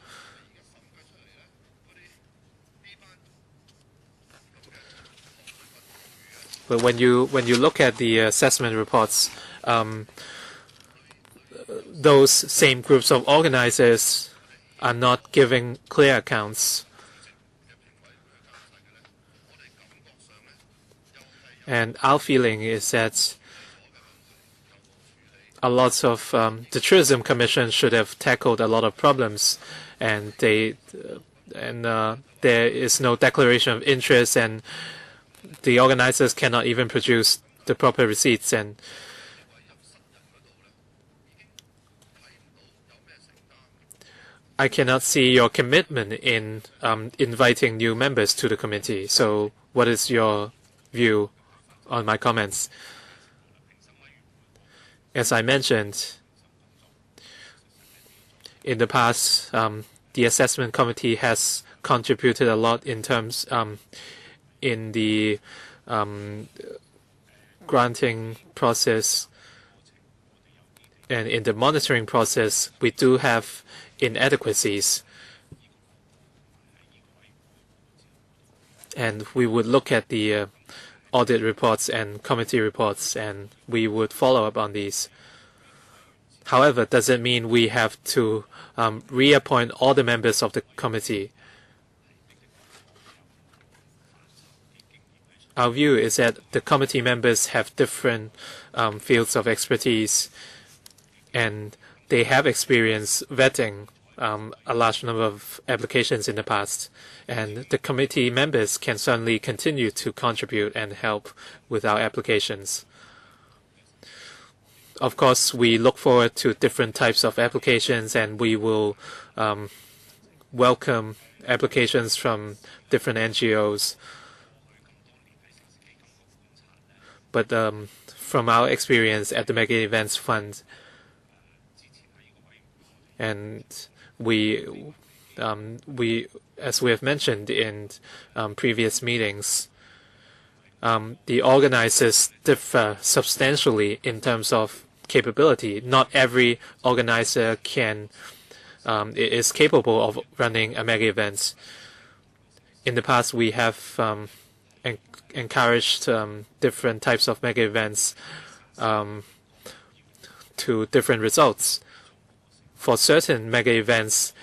Speaker 2: But when you look at the assessment reports, those same groups of organizers are not giving clear accounts. And our feeling is that a lot of the Tourism Commission should have tackled a lot of problems, and there is no declaration of interest, and the organizers cannot even produce the proper receipts. And I cannot see your commitment in inviting new members to the committee. So what is your view on my comments? As I mentioned, in the past, the assessment committee has contributed a lot in terms in the granting process, and in the monitoring process, we do have inadequacies. And we would look at the audit reports and committee reports, and we would follow up on these. However, does it mean we have to reappoint all the members of the committee? Our view is that the committee members have different fields of expertise, and they have experience vetting a large number of applications in the past. And the committee members can certainly continue to contribute and help with our applications. Of course, we look forward to different types of applications, and we will welcome applications from different NGOs. But from our experience at the Mega Events Fund, and we, as we have mentioned in previous meetings, the organizers differ substantially in terms of capability. Not every organizer is capable of running a mega event. In the past, we have encouraged different types of mega events to different results. For certain mega events,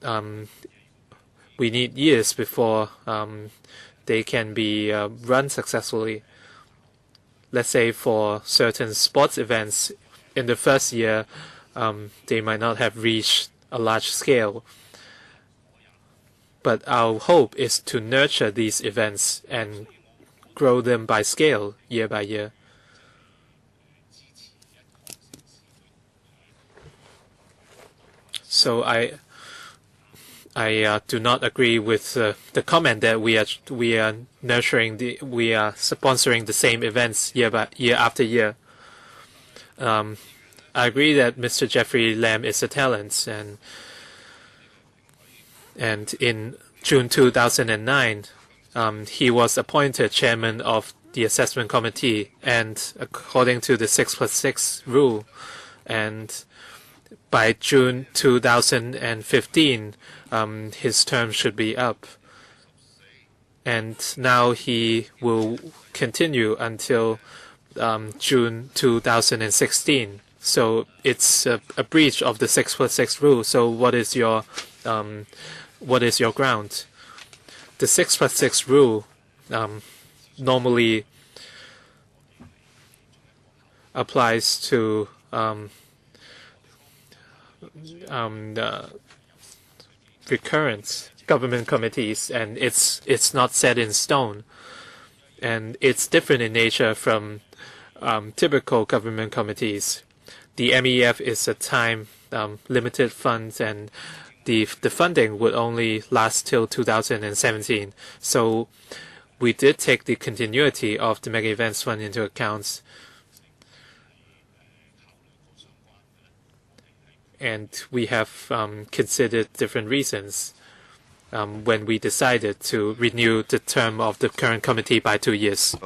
Speaker 2: we need years before they can be run successfully. Let's say for certain sports events, in the first year, they might not have reached a large scale. But our hope is to nurture these events and grow them by scale year by year. So I do not agree with the comment that we are sponsoring the same events year after year. I agree that Mr. Jeffrey Lam is a talent, and in June 2009, he was appointed chairman of the assessment committee, and according to the 6+6 rule, and by June 2015, his term should be up. And now he will continue until June 2016. So it's a breach of the 6+6 rule. So what is your ground? The 6+6 rule normally applies to the recurrent government committees, and it's not set in stone, and it's different in nature from typical government committees. The MEF is a time limited fund, and the funding would only last till 2017. So we did take the continuity of the Mega Events Fund into account. And we have considered different reasons when we decided to renew the term of the current committee by 2 years.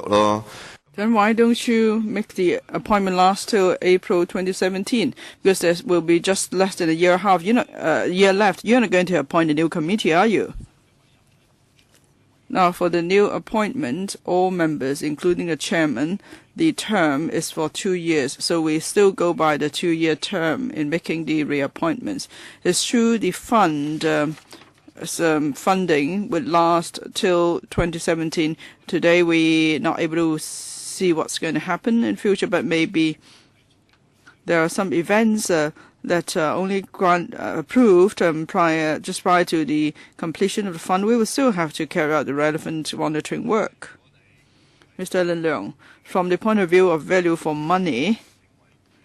Speaker 1: Then why don't you make the appointment last till April 2017? Because there will be just less than a year and a half, year left. You're not going to appoint a new committee, are you? Now, for the new appointment, all members, including the chairman, the term is for 2 years. So we still go by the 2-year term in making the reappointments. It's true the funding would last till 2017. Today we're not able to see what's going to happen in future, but maybe there are some events that are only approved just prior to the completion of the fund. We will still have to carry out the relevant monitoring work. Mr. Ellen Leong, from the point of view of value for money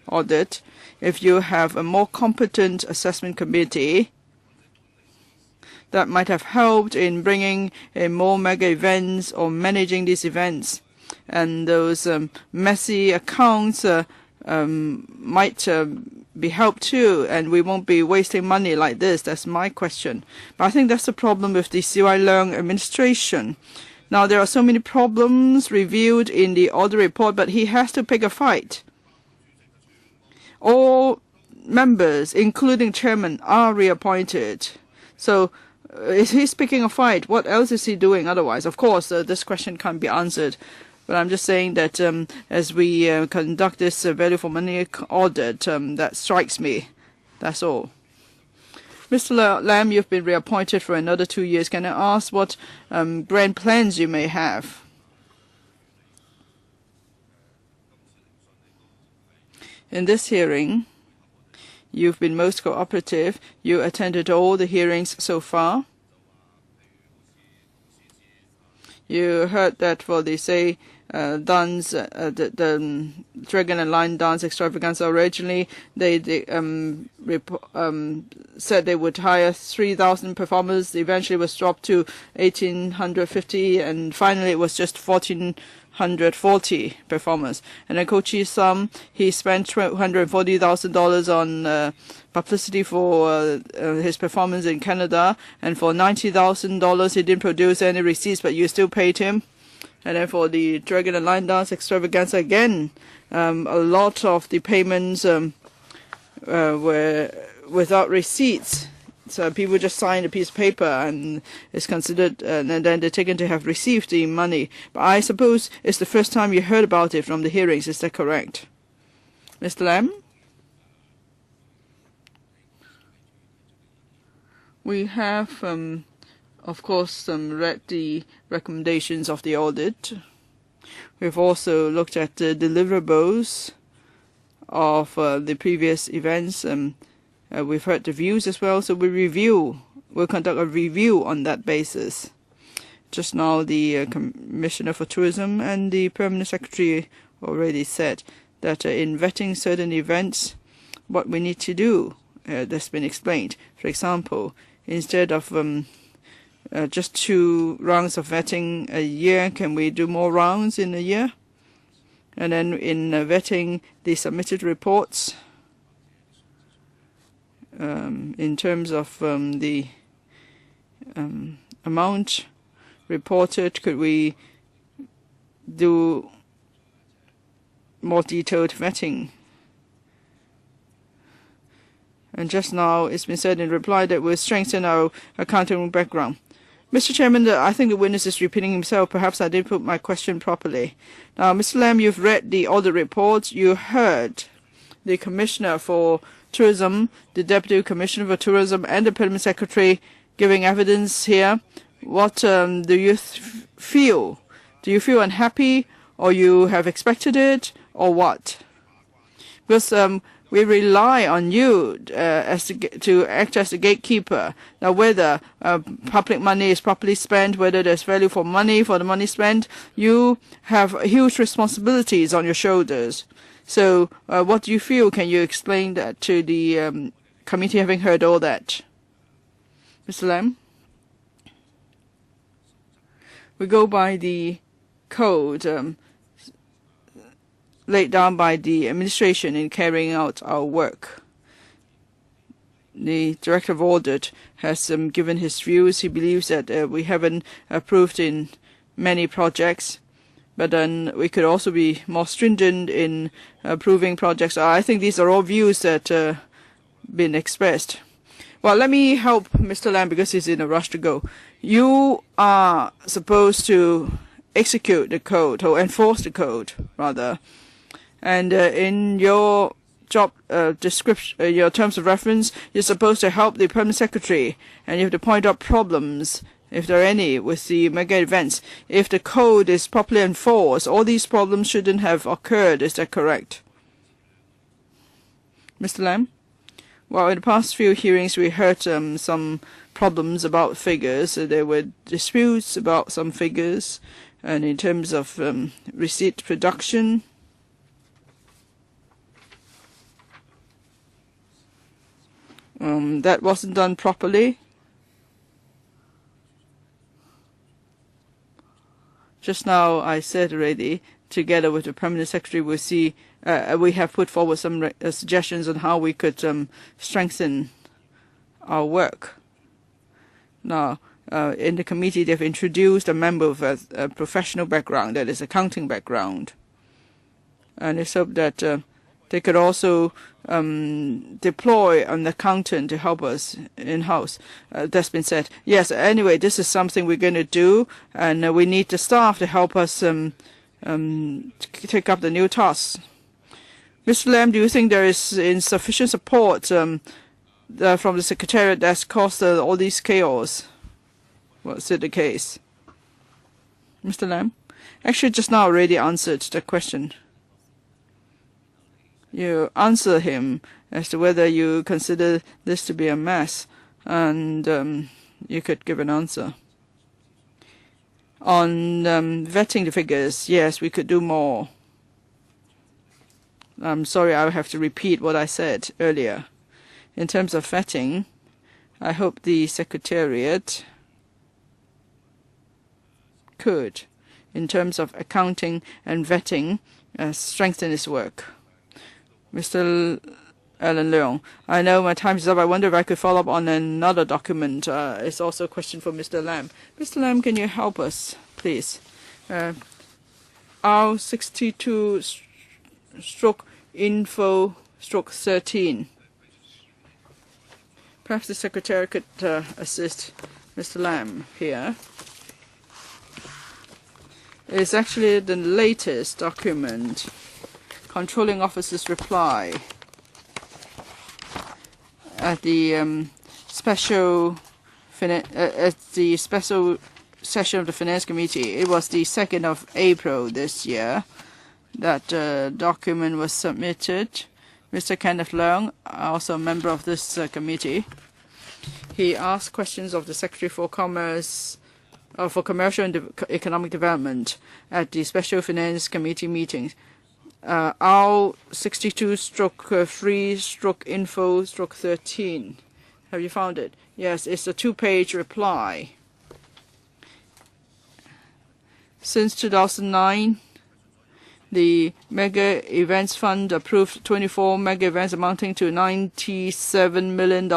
Speaker 1: audit, if you have a more competent assessment committee, that might have helped in bringing in more mega events or managing these events. And those messy accounts might be helped too, and we won't be wasting money like this. That's my question. But I think that's the problem with the CY Leung administration. Now, there are so many problems revealed in the audit report, but he has to pick a fight. All members, including chairman, are reappointed. So is he picking a fight? What else is he doing otherwise? Of course, this question can't be answered. But I'm just saying that as we conduct this value for money audit, that strikes me. That's all. Mr. Lam, you've been reappointed for another 2 years. Can I ask what grand plans you may have? In this hearing, you've been most cooperative. You attended all the hearings so far. You heard that for the dance, the Dragon and Lion dance extravaganza, originally they said they would hire 3,000 performers. Eventually it was dropped to 1,850, and finally it was just 1,440 performers. And then Ko Chi Sam, he spent $240,000 on publicity for his performance in Canada, and for $90,000 he didn't produce any receipts, but you still paid him. And then for the Dragon and Lion dance extravaganza, again, a lot of the payments were without receipts. So people just signed a piece of paper and it's considered, and then they're taken to have received the money. But I suppose it's the first time you heard about it from the hearings. Is that correct? Mr. Lam? We have of course, read the recommendations of the audit. We've also looked at the deliverables of the previous events. We've heard the views as well, so we'll conduct a review on that basis. Just now, the Commissioner for Tourism and the Permanent Secretary already said that in vetting certain events, what we need to do, that's been explained. For example, instead of just 2 rounds of vetting a year, can we do more rounds in a year? And then in vetting the submitted reports, in terms of the amount reported, could we do more detailed vetting? And just now it's been said in reply that we'll strengthen our accounting background. Mr. Chairman, I think the witness is repeating himself. Perhaps I didn't put my question properly. Now, Mr. Lam, you've read the audit report. You heard the Commissioner for Tourism, the Deputy Commissioner for Tourism, and the Permanent Secretary giving evidence here. What do you feel? Do you feel unhappy, or you have expected it, or what? Because we rely on you to act as the gatekeeper. Now, whether public money is properly spent, whether there's value for money, for the money spent, you have huge responsibilities on your shoulders. So what do you feel? Can you explain that to the committee, having heard all that? Mr. Lam? We go by the code laid down by the administration in carrying out our work. The Director of Audit has given his views. He believes that we haven't approved in many projects, but then we could also be more stringent in approving projects. I think these are all views that been expressed. Well, let me help Mr. Lam because he's in a rush to go. You are supposed to execute the code, or enforce the code, rather. And in your job description, your terms of reference, you're supposed to help the permanent secretary, and you have to point out problems, if there are any, with the mega events. If the code is properly enforced, all these problems shouldn't have occurred. Is that correct? Mr. Lam? Well, in the past few hearings, we heard some problems about figures. There were disputes about some figures, and in terms of receipt production, that wasn't done properly. Just now, I said already, together with the Permanent Secretary, we'll see. We have put forward some suggestions on how we could strengthen our work. Now, in the committee, they've introduced a member with a professional background, that is, accounting background. And it's hoped that they could also deploy an accountant to help us in-house. That's been said. Yes, anyway, this is something we're going to do, and we need the staff to help us take up the new tasks. Mr. Lam, do you think there is insufficient support from the Secretariat that's caused all these chaos? Was it the case? Mr. Lam? Actually, just now already answered the question. You answer him as to whether you consider this to be a mess, and you could give an answer. On vetting the figures, yes, we could do more. I'm sorry, I'll have to repeat what I said earlier. In terms of vetting, I hope the Secretariat could, in terms of accounting and vetting, strengthen its work. Mr. Alan Leong, I know my time is up. I wonder if I could follow up on another document. It's also a question for Mr. Lam. Mr. Lam, can you help us, please? R62-info-13. Perhaps the Secretary could assist Mr. Lam here. It's actually the latest document. Controlling Officer's reply at the special session of the Finance Committee. It was the 2nd of April this year that document was submitted. Mr. Kenneth Leung, also a member of this committee, he asked questions of the Secretary for Commerce, for Commercial and Economic Development at the Special Finance Committee meetings. R62-3-info-13. Have you found it? Yes, it's a 2-page reply. Since 2009, the Mega Events Fund approved 24 mega events amounting to $97 million.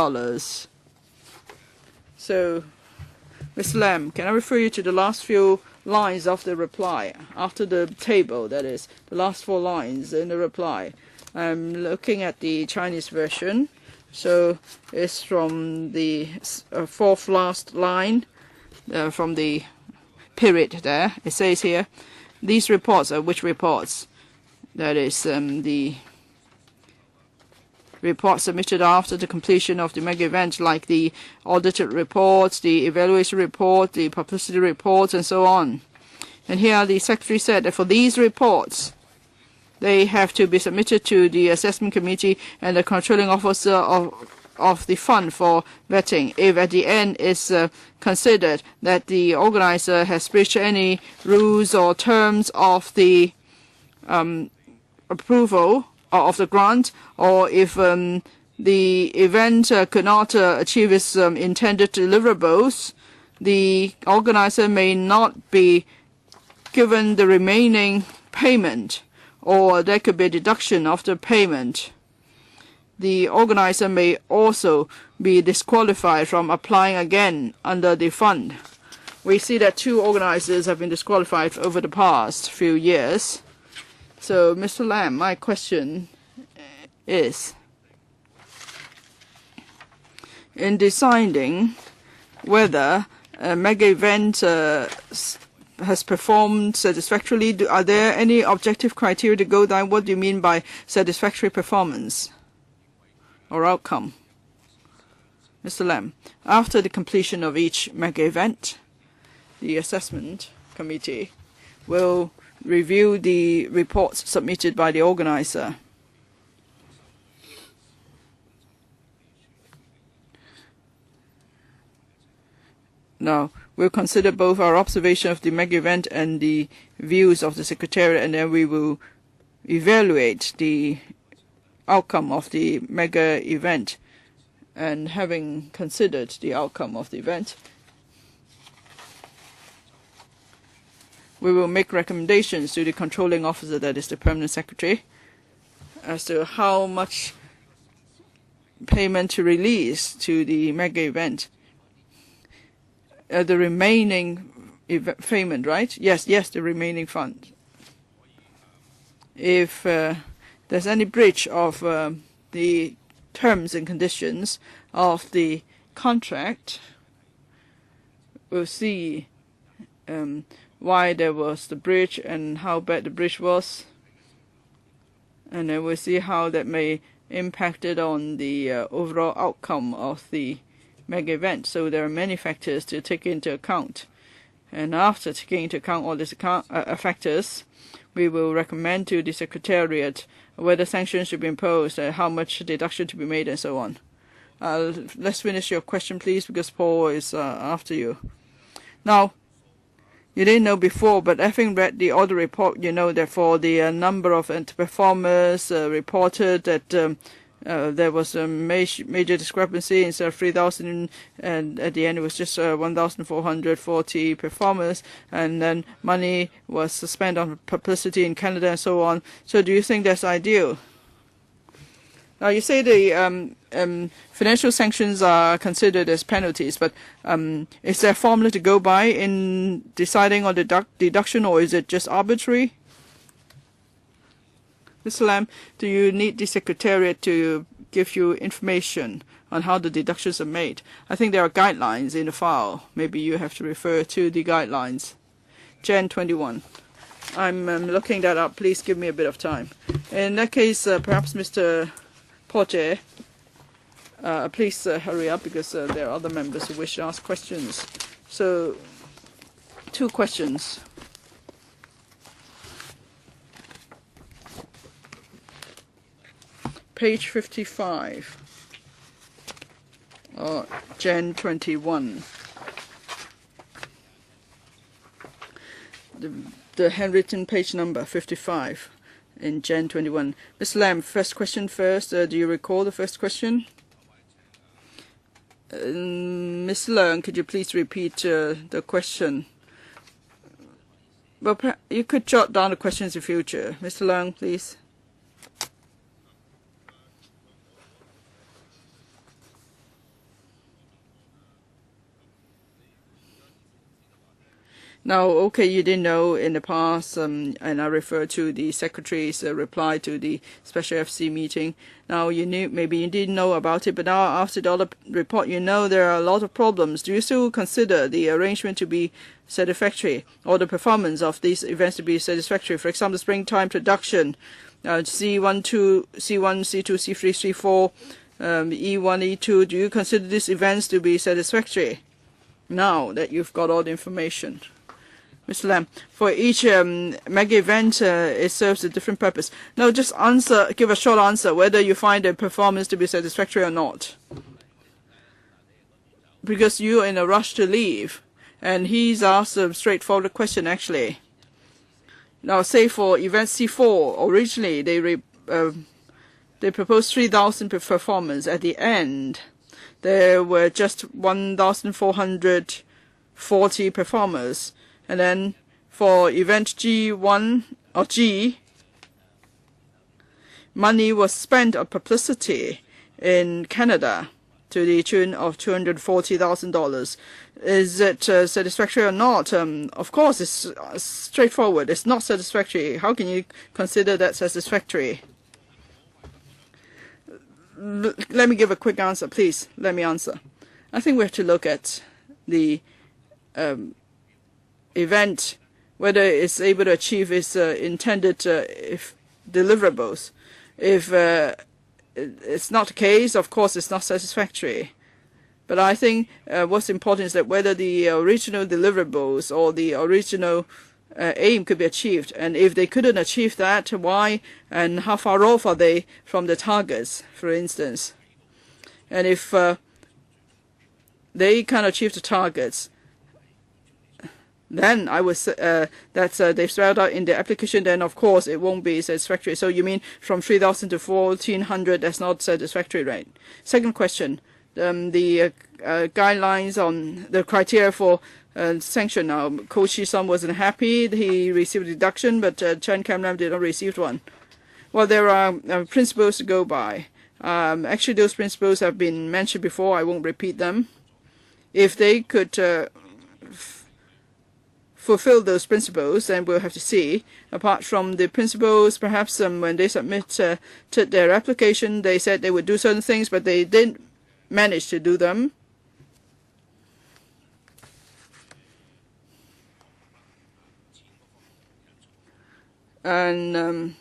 Speaker 1: So, Ms. Lam, can I refer you to the last few lines of the reply, after the table, that is, the last 4 lines in the reply. I'm looking at the Chinese version, so it's from the 4th last line, from the period there. It says here, these reports are which reports? That is the reports submitted after the completion of the mega event, like the audited reports, the evaluation report, the publicity reports, and so on. And here the Secretary said that for these reports, they have to be submitted to the Assessment Committee and the Controlling Officer of the fund for vetting. If at the end it's considered that the organizer has breached any rules or terms of the approval of the grant, or if the event could not achieve its intended deliverables, the organizer may not be given the remaining payment, or there could be a deduction of the payment. The organizer may also be disqualified from applying again under the fund. We see that 2 organizers have been disqualified over the past few years. So, Mr. Lam, my question is, in deciding whether a mega event has performed satisfactorily, are there any objective criteria to go down? What do you mean by satisfactory performance or outcome? Mr. Lam, after the completion of each mega event, the assessment committee will review the reports submitted by the organizer. Now, we'll consider both our observation of the mega event and the views of the Secretariat, and then we will evaluate the outcome of the mega event. And having considered the outcome of the event, we will make recommendations to the controlling officer, that is the Permanent Secretary, as to how much payment to release to the mega event. The remaining payment, right? Yes, the remaining fund. If there's any breach of the terms and conditions of the contract, we'll see why there was the breach and how bad the breach was, and then we'll see how that may impacted on the overall outcome of the mega event. So there are many factors to take into account, and after taking into account all these factors, we will recommend to the Secretariat whether sanctions should be imposed, how much deduction to be made, and so on. Let's finish your question, please, because Paul is after you. Now, you didn't know before, but having read the audit report, you know that for the number of performers reported that there was a major discrepancy. Instead of 3,000, and at the end it was just 1,440 performers, and then money was spent on publicity in Canada and so on. So do you think that's ideal? Now, you say the financial sanctions are considered as penalties, but is there a formula to go by in deciding on the deduction, or is it just arbitrary? Mr. Lam, do you need the Secretariat to give you information on how the deductions are made? I think there are guidelines in the file. Maybe you have to refer to the guidelines. Jan 21. I'm looking that up. Please give me a bit of time. In that case, perhaps Mr. Poche, please hurry up, because there are other members who wish to ask questions. So, 2 questions. Page 55, Jan 21. The handwritten page number 55 in Jan 21. Ms. Lam, first question first. Do you recall the first question? Ms. Leung, could you please repeat the question? Well, you could jot down the questions in future. Mr. Leung, please. Now, okay, you didn't know in the past, and I refer to the Secretary's reply to the special FC meeting. Now, you knew, maybe you didn't know about it, but now after the audit report, you know there are a lot of problems. Do you still consider the arrangement to be satisfactory, or the performance of these events to be satisfactory? For example, springtime production, C1, C2, C3, C4, E1, E2. Do you consider these events to be satisfactory now that you've got all the information? Mr. Lam, for each mega event, it serves a different purpose. No, just give a short answer whether you find the performance to be satisfactory or not. Because you're in a rush to leave, and he's asked a straightforward question, actually. Now, say for event C4, originally they proposed 3,000 performers. At the end, there were just 1,440 performers. And then for event G1 or G, money was spent on publicity in Canada to the tune of $240,000. Is it satisfactory or not? Of course, it's straightforward. It's not satisfactory. How can you consider that satisfactory? let me give a quick answer, please. Let me answer. I think we have to look at the event, whether it's able to achieve its intended deliverables. If it's not the case, of course, it's not satisfactory. But I think what's important is that whether the original deliverables or the original aim could be achieved. And if they couldn't achieve that, why and how far off are they from the targets, for instance? And if they can't achieve the targets, then I would say that they've spelled out in the application, then of course it won't be satisfactory. So you mean from 3,000 to 1,400, that's not satisfactory, right? Second question, the guidelines on the criteria for sanction. Now, Ko Chi-sum wasn't happy. He received a deduction, but Chen Kam-lam did not receive one. Well, there are principles to go by. Actually, those principles have been mentioned before. I won't repeat them. If they could fulfill those principles, then we'll have to see. Apart from the principles, perhaps when they submitted their application, they said they would do certain things, but they didn't manage to do them. And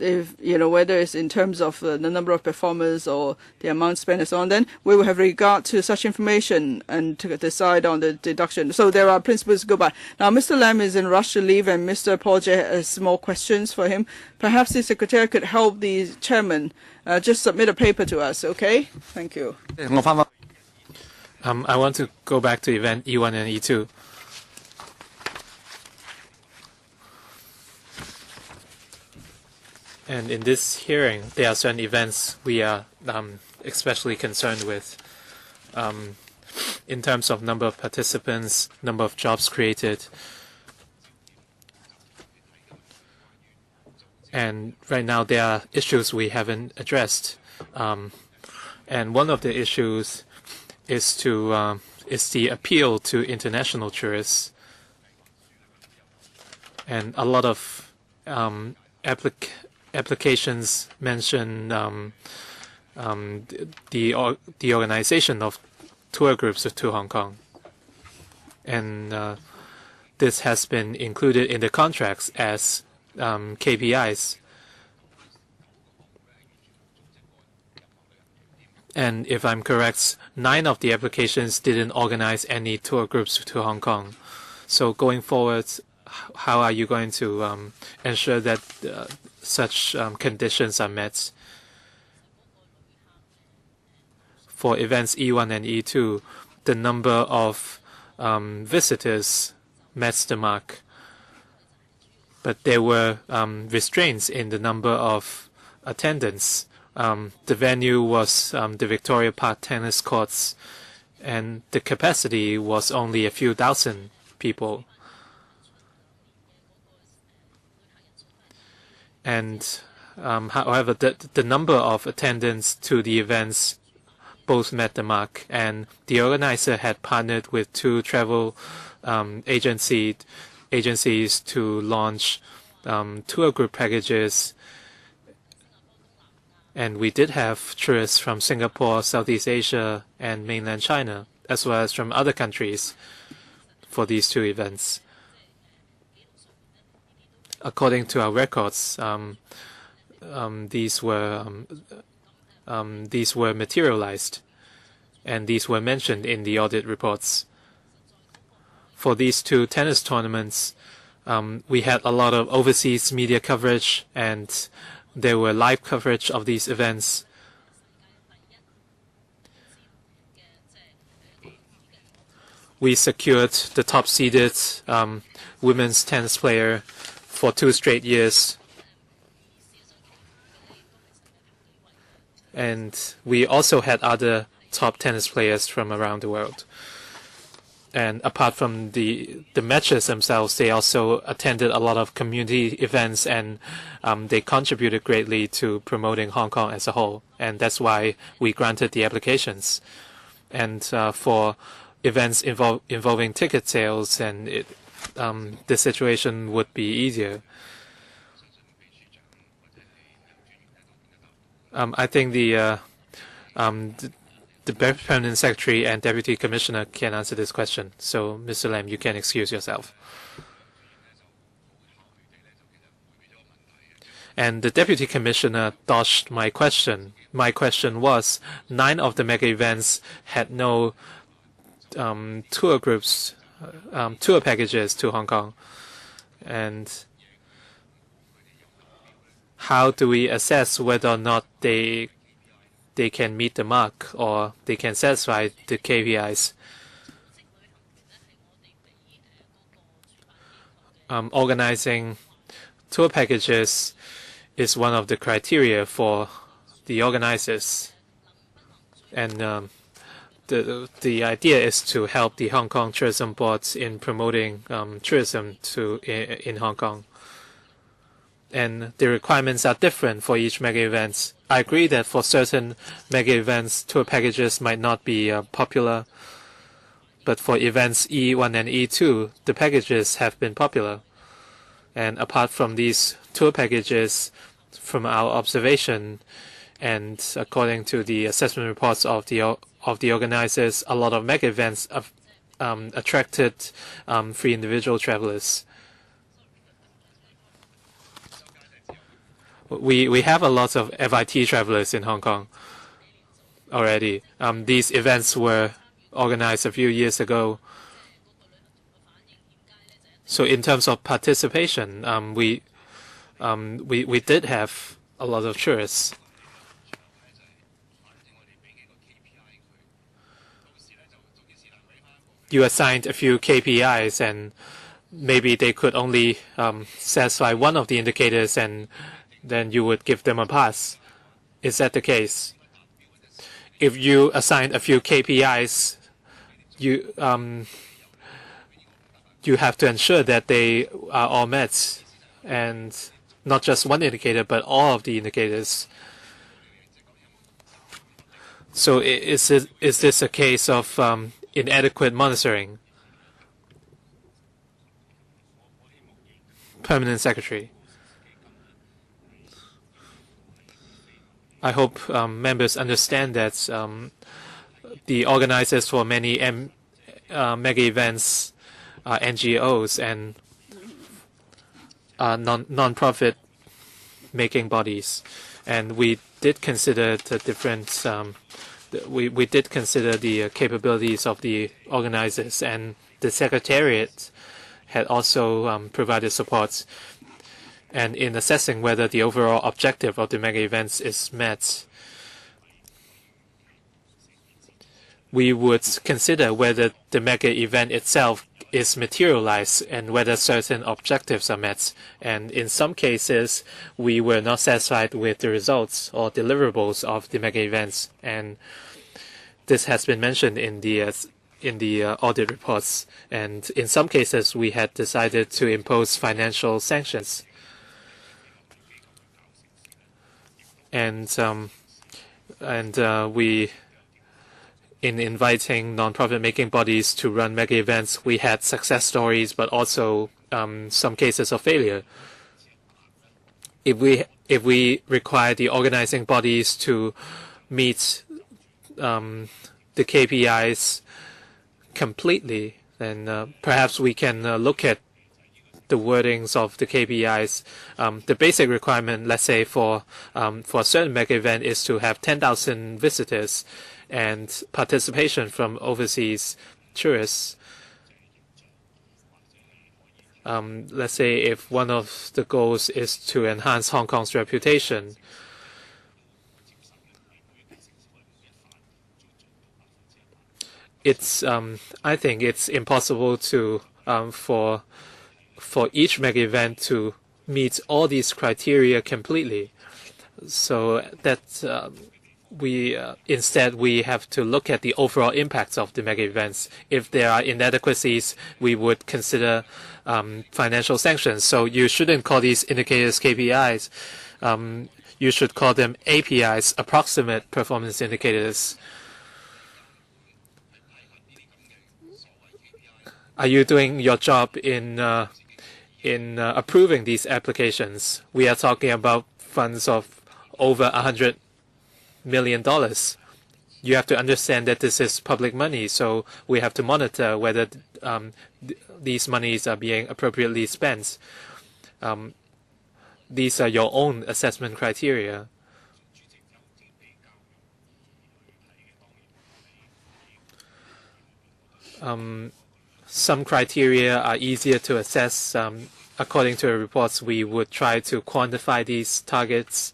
Speaker 1: if whether it's in terms of the number of performers or the amount spent and so on, then we will have regard to such information and to decide on the deduction. So there are principles to go by. Now, Mr. Lam is in rush to leave, and Mr. Paul J has more questions for him. Perhaps the secretary could help the chairman just submit a paper to us. Okay? Thank you.
Speaker 2: I want to go back to event E1 and E2. And in this hearing, there are certain events we are especially concerned with in terms of number of participants, number of jobs created. And right now, there are issues we haven't addressed. And one of the issues is the appeal to international tourists. And a lot of applications mention the organization of tour groups to Hong Kong, and this has been included in the contracts as KPIs. And if I'm correct, 9 of the applications didn't organize any tour groups to Hong Kong. So going forward, how are you going to ensure that such conditions are met? For events E1 and E2, the number of visitors met the mark, but there were restraints in the number of attendants. The venue was the Victoria Park tennis courts, and the capacity was only a few thousand people. And however, the number of attendants to the events both met the mark, and the organizer had partnered with 2 travel agencies to launch tour group packages. And we did have tourists from Singapore, Southeast Asia, and mainland China, as well as from other countries for these 2 events. According to our records, these were materialized, and these were mentioned in the audit reports. For these 2 tennis tournaments, we had a lot of overseas media coverage, and there were live coverage of these events. We secured the top-seeded women's tennis player for 2 straight years. And we also had other top tennis players from around the world. And apart from the matches themselves, they also attended a lot of community events, and they contributed greatly to promoting Hong Kong as a whole. And that's why we granted the applications. And for events involving ticket sales, and the situation would be easier. I think the Permanent Secretary and Deputy Commissioner can answer this question. So, Mr. Lam, you can excuse yourself. And the Deputy Commissioner dodged my question. My question was, 9 of the mega events had no tour groups, tour packages to Hong Kong. And how do we assess whether or not they can meet the mark or they can satisfy the KPIs? Organizing tour packages is one of the criteria for the organizers, and the idea is to help the Hong Kong Tourism Board in promoting tourism in Hong Kong. And the requirements are different for each mega event. I agree that for certain mega events, tour packages might not be popular, but for events E1 and E2, the packages have been popular. And apart from these tour packages, from our observation and according to the assessment reports of the organizers, a lot of mega events have attracted free individual travelers. We have a lot of FIT travelers in Hong Kong already. These events were organized a few years ago. So in terms of participation, we did have a lot of tourists. You assigned a few KPIs, and maybe they could only satisfy one of the indicators, and then you would give them a pass. Is that the case? If you assigned a few KPIs, you have to ensure that they are all met, and not just one indicator, but all of the indicators. So is this a case of inadequate monitoring? Permanent Secretary. I hope members understand that the organizers for many mega events are NGOs and non-profit making bodies, and we did consider the different. We did consider the capabilities of the organizers, and the Secretariat had also provided support. And in assessing whether the overall objective of the mega events is met, we would consider whether the mega event itself is materialized and whether certain objectives are met. And in some cases, we were not satisfied with the results or deliverables of the mega events. And this has been mentioned in the audit reports. And in some cases, we had decided to impose financial sanctions. And we, in inviting non-profit making bodies to run mega events, we had success stories, but also some cases of failure. If we require the organizing bodies to meet the KPIs completely, then perhaps we can look at the wordings of the KPIs. The basic requirement, let's say for a certain mega event, is to have 10,000 visitors and participation from overseas tourists. Let's say if one of the goals is to enhance Hong Kong's reputation, I think it's impossible to for each mega event to meet all these criteria completely. So that instead we have to look at the overall impacts of the mega events. If there are inadequacies, we would consider financial sanctions. So you shouldn't call these indicators KPIs. You should call them APIs, approximate performance indicators. Are you doing your job in approving these applications? We are talking about funds of over 100 million. You have to understand that this is public money, so we have to monitor whether these monies are being appropriately spent. These are your own assessment criteria. Some criteria are easier to assess. According to the reports, we would try to quantify these targets.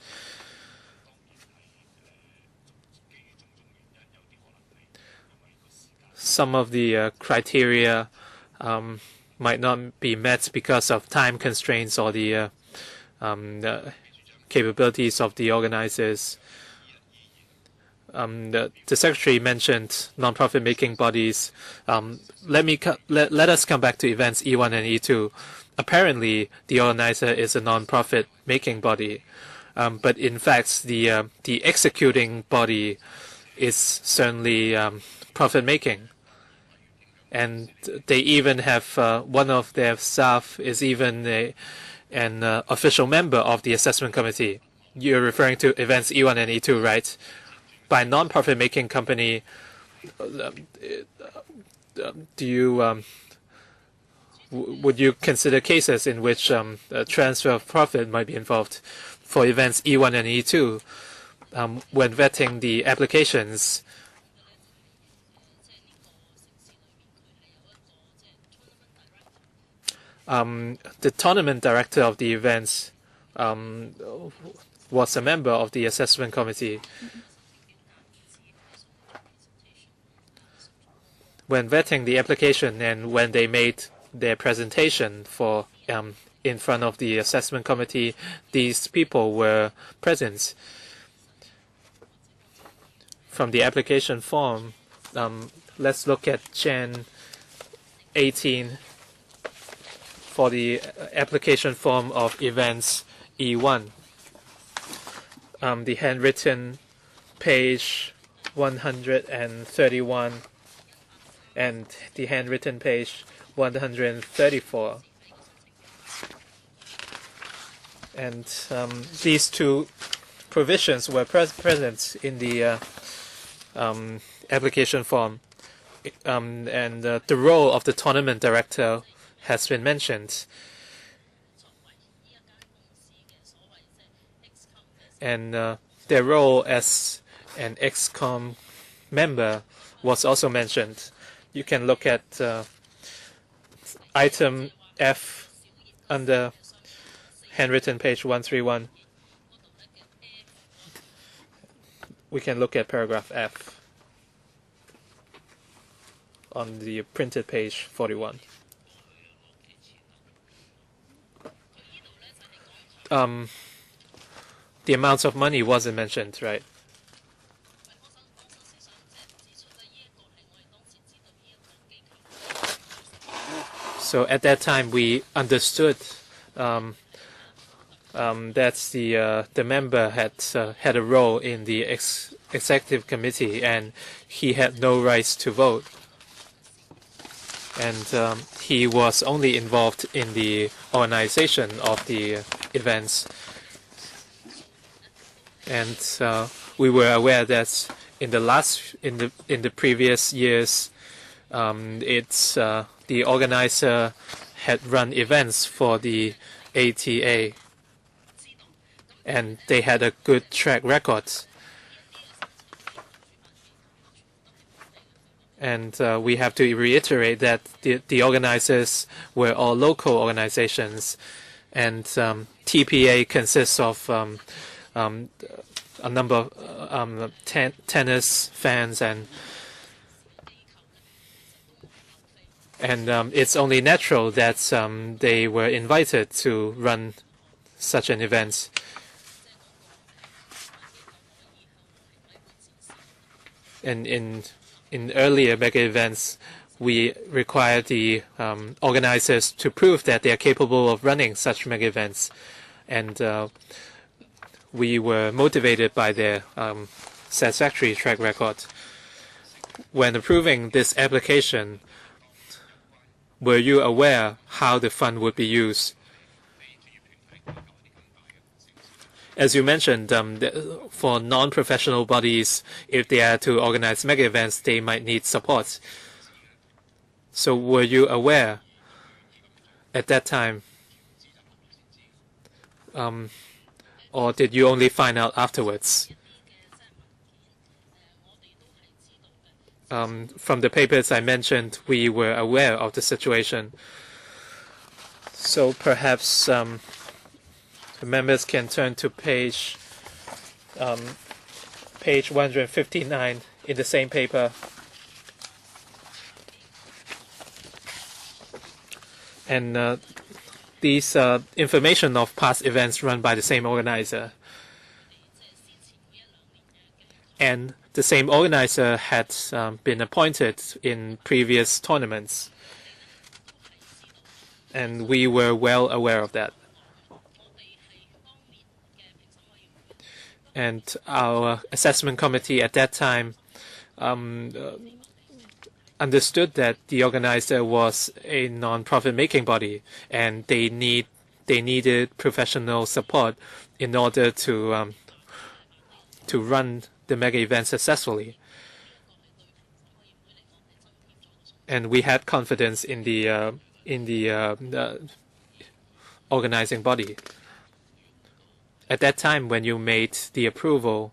Speaker 2: Some of the criteria might not be met because of time constraints or the capabilities of the organizers. The Secretary mentioned non-profit making bodies. Let us come back to events E1 and E2. Apparently, the organizer is a non-profit making body, but in fact, the executing body is certainly profit making, and they even have one of their staff is even an official member of the assessment committee. You're referring to events E1 and E2, right? By non-profit making company, would you consider cases in which a transfer of profit might be involved? For events E1 and E2, when vetting the applications, the tournament director of the events was a member of the assessment committee. When vetting the application and when they made their presentation for in front of the assessment committee, these people were present. From the application form, let's look at Jan 18 for the application form of events E1. The handwritten page 131 and the handwritten page 134. And these two provisions were present in the application form. And the role of the tournament director has been mentioned. And their role as an ex-com member was also mentioned. You can look at item F under handwritten page 131. We can look at paragraph F on the printed page 41. The amounts of money wasn't mentioned, right? So at that time, we understood that the member had a role in the executive committee, and he had no rights to vote, and he was only involved in the organization of the events. And we were aware that in the previous years, the organizer had run events for the ATA, and they had a good track record. And we have to reiterate that the organizers were all local organizations, and TPA consists of a number of tennis fans, and it's only natural that they were invited to run such an event. And in earlier mega events, we require the organizers to prove that they are capable of running such mega events, and we were motivated by their satisfactory track record. When approving this application, were you aware how the fund would be used? as you mentioned, for non-professional bodies, if they are to organize mega events, they might need support. So were you aware at that time, or did you only find out afterwards? From the papers I mentioned, we were aware of the situation. So perhaps the members can turn to page 159 in the same paper. And these information of past events run by the same organizer. And the same organizer had been appointed in previous tournaments. And we were well aware of that. And our assessment committee at that time understood that the organizer was a non-profit making body, and they needed professional support in order to run the mega event successfully. And we had confidence in the organizing body. At that time, when you made the approval,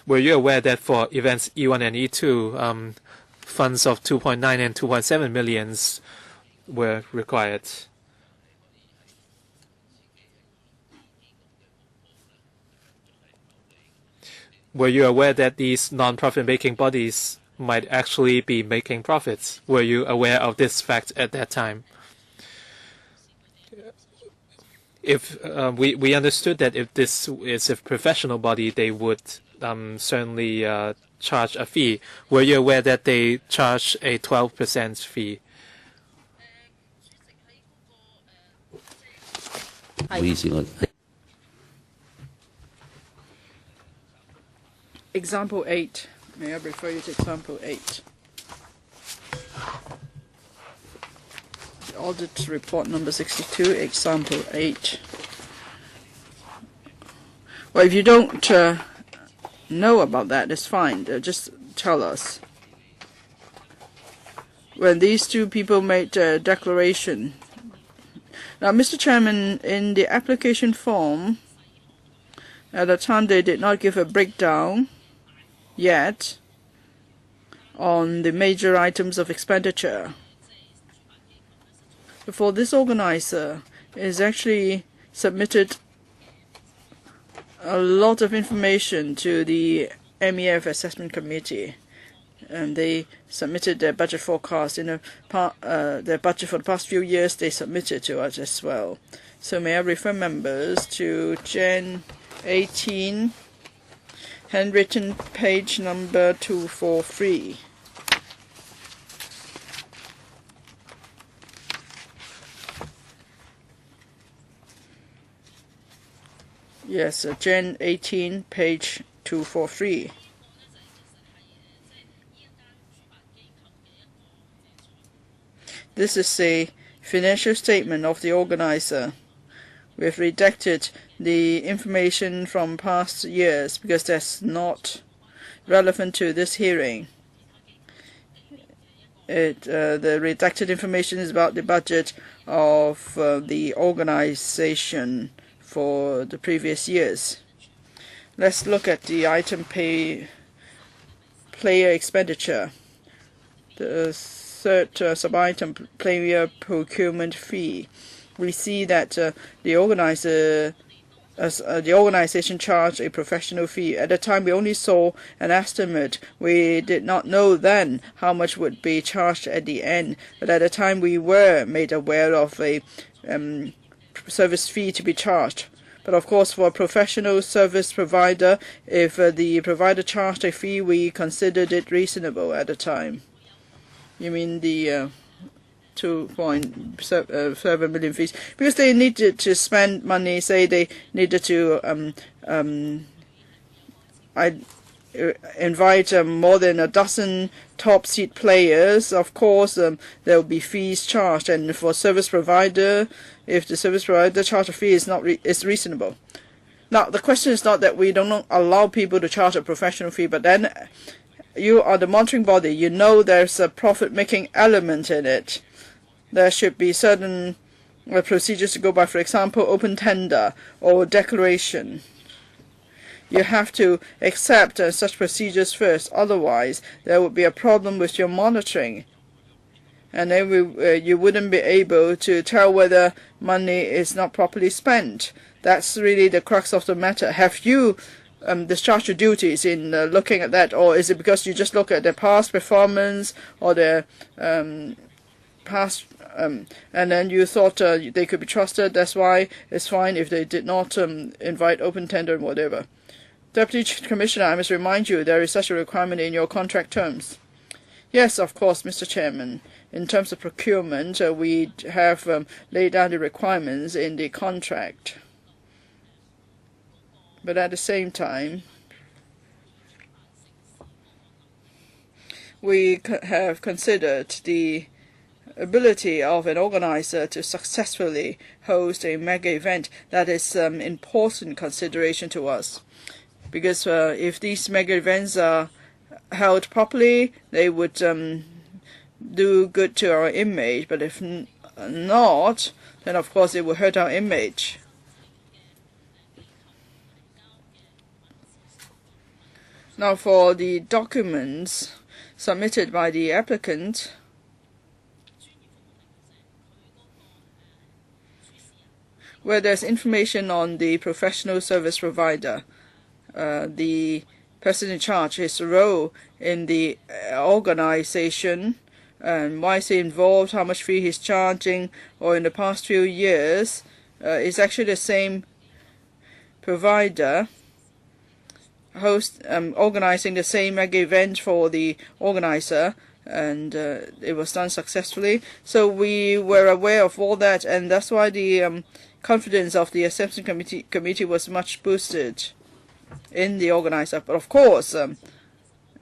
Speaker 2: were you aware that for events E1 and E2, funds of 2.9 and 2.7 millions were required? Were you aware that these non-profit making bodies might actually be making profits? Were you aware of this fact at that time? If we understood that if this is a professional body, they would certainly charge a fee. Were you aware that they charge a 12% fee?
Speaker 1: Example 8. May I refer you to example 8? The audit report number 62, example 8. Well, if you don't know about that, it's fine. Just tell us. When these two people made a declaration. Now, Mr. Chairman, in the application form, at the time they did not give a breakdown yet on the major items of expenditure. For this organizer, is actually submitted a lot of information to the MEF Assessment Committee, and they submitted their budget forecast in their budget for the past few years. They submitted to us as well. So may I refer members to Gen 18, handwritten page number 243. Yes, Gen 18, page 243. This is a financial statement of the organizer. We've redacted the information from past years because that's not relevant to this hearing. The redacted information is about the budget of the organization for the previous years. Let's look at the item player expenditure. The third sub-item, player procurement fee. We see that the organization charged a professional fee. At the time, we only saw an estimate. We did not know then how much would be charged at the end. But at the time, we were made aware of a service fee to be charged. But of course, for a professional service provider, if the provider charged a fee, we considered it reasonable at the time. You mean the 2.7 million fees? Because they needed to spend money, say they needed to invite more than a dozen top seed players, of course there will be fees charged, and for service provider, if the service provider charge a fee is not is reasonable. Now the question is not that we don't allow people to charge a professional fee, but then you are the monitoring body, you know there's a profit-making element in it. There should be certain procedures to go by, for example, open tender or declaration. You have to accept such procedures first, otherwise there would be a problem with your monitoring. And then you wouldn't be able to tell whether money is not properly spent. That's really the crux of the matter. Have you discharged your duties in looking at that, or is it because you just look at their past performance or their past and then you thought they could be trusted, that's why it's fine if they did not invite open tender and whatever? Deputy Commissioner, I must remind you there is such a requirement in your contract terms. Yes, of course, Mr. Chairman. In terms of procurement, we have laid down the requirements in the contract. But at the same time, we have considered the ability of an organizer to successfully host a mega event. That is an important consideration to us. Because if these mega events are held properly, they would do good to our image. But if not, then of course it will hurt our image. Now for the documents submitted by the applicant, where there's information on the professional service provider, the person in charge, his role in the organization, and why is he involved, how much fee he's charging, or in the past few years, is actually the same provider organizing the same mega event for the organizer, and it was done successfully. So we were aware of all that, and that's why the confidence of the assessment committee was much boosted in the organizer. But of course,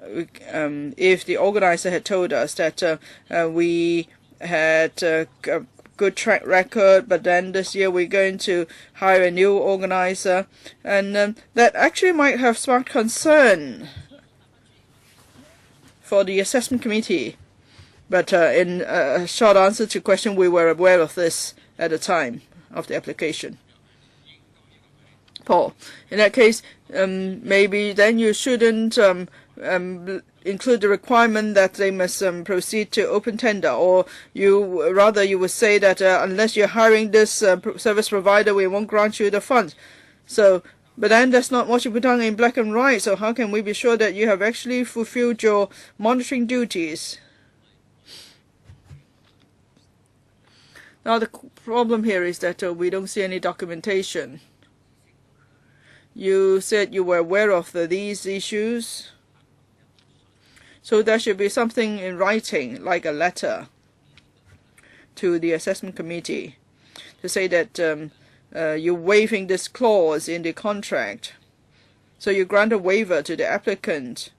Speaker 1: if the organizer had told us that we had a good track record, but then this year we're going to hire a new organizer, and that actually might have sparked concern for the assessment committee. But in a short answer to question, we were aware of this at the time of the application. Paul, in that case, maybe then you shouldn't include the requirement that they must proceed to open tender, or you would say that unless you're hiring this service provider, we won't grant you the funds. So, but then that's not what you put down in black and white. So how can we be sure that you have actually fulfilled your monitoring duties? Now the problem here is that we don't see any documentation. You said you were aware of these issues. So there should be something in writing, like a letter to the assessment committee, to say that you're waiving this clause in the contract. So you grant a waiver to the applicant.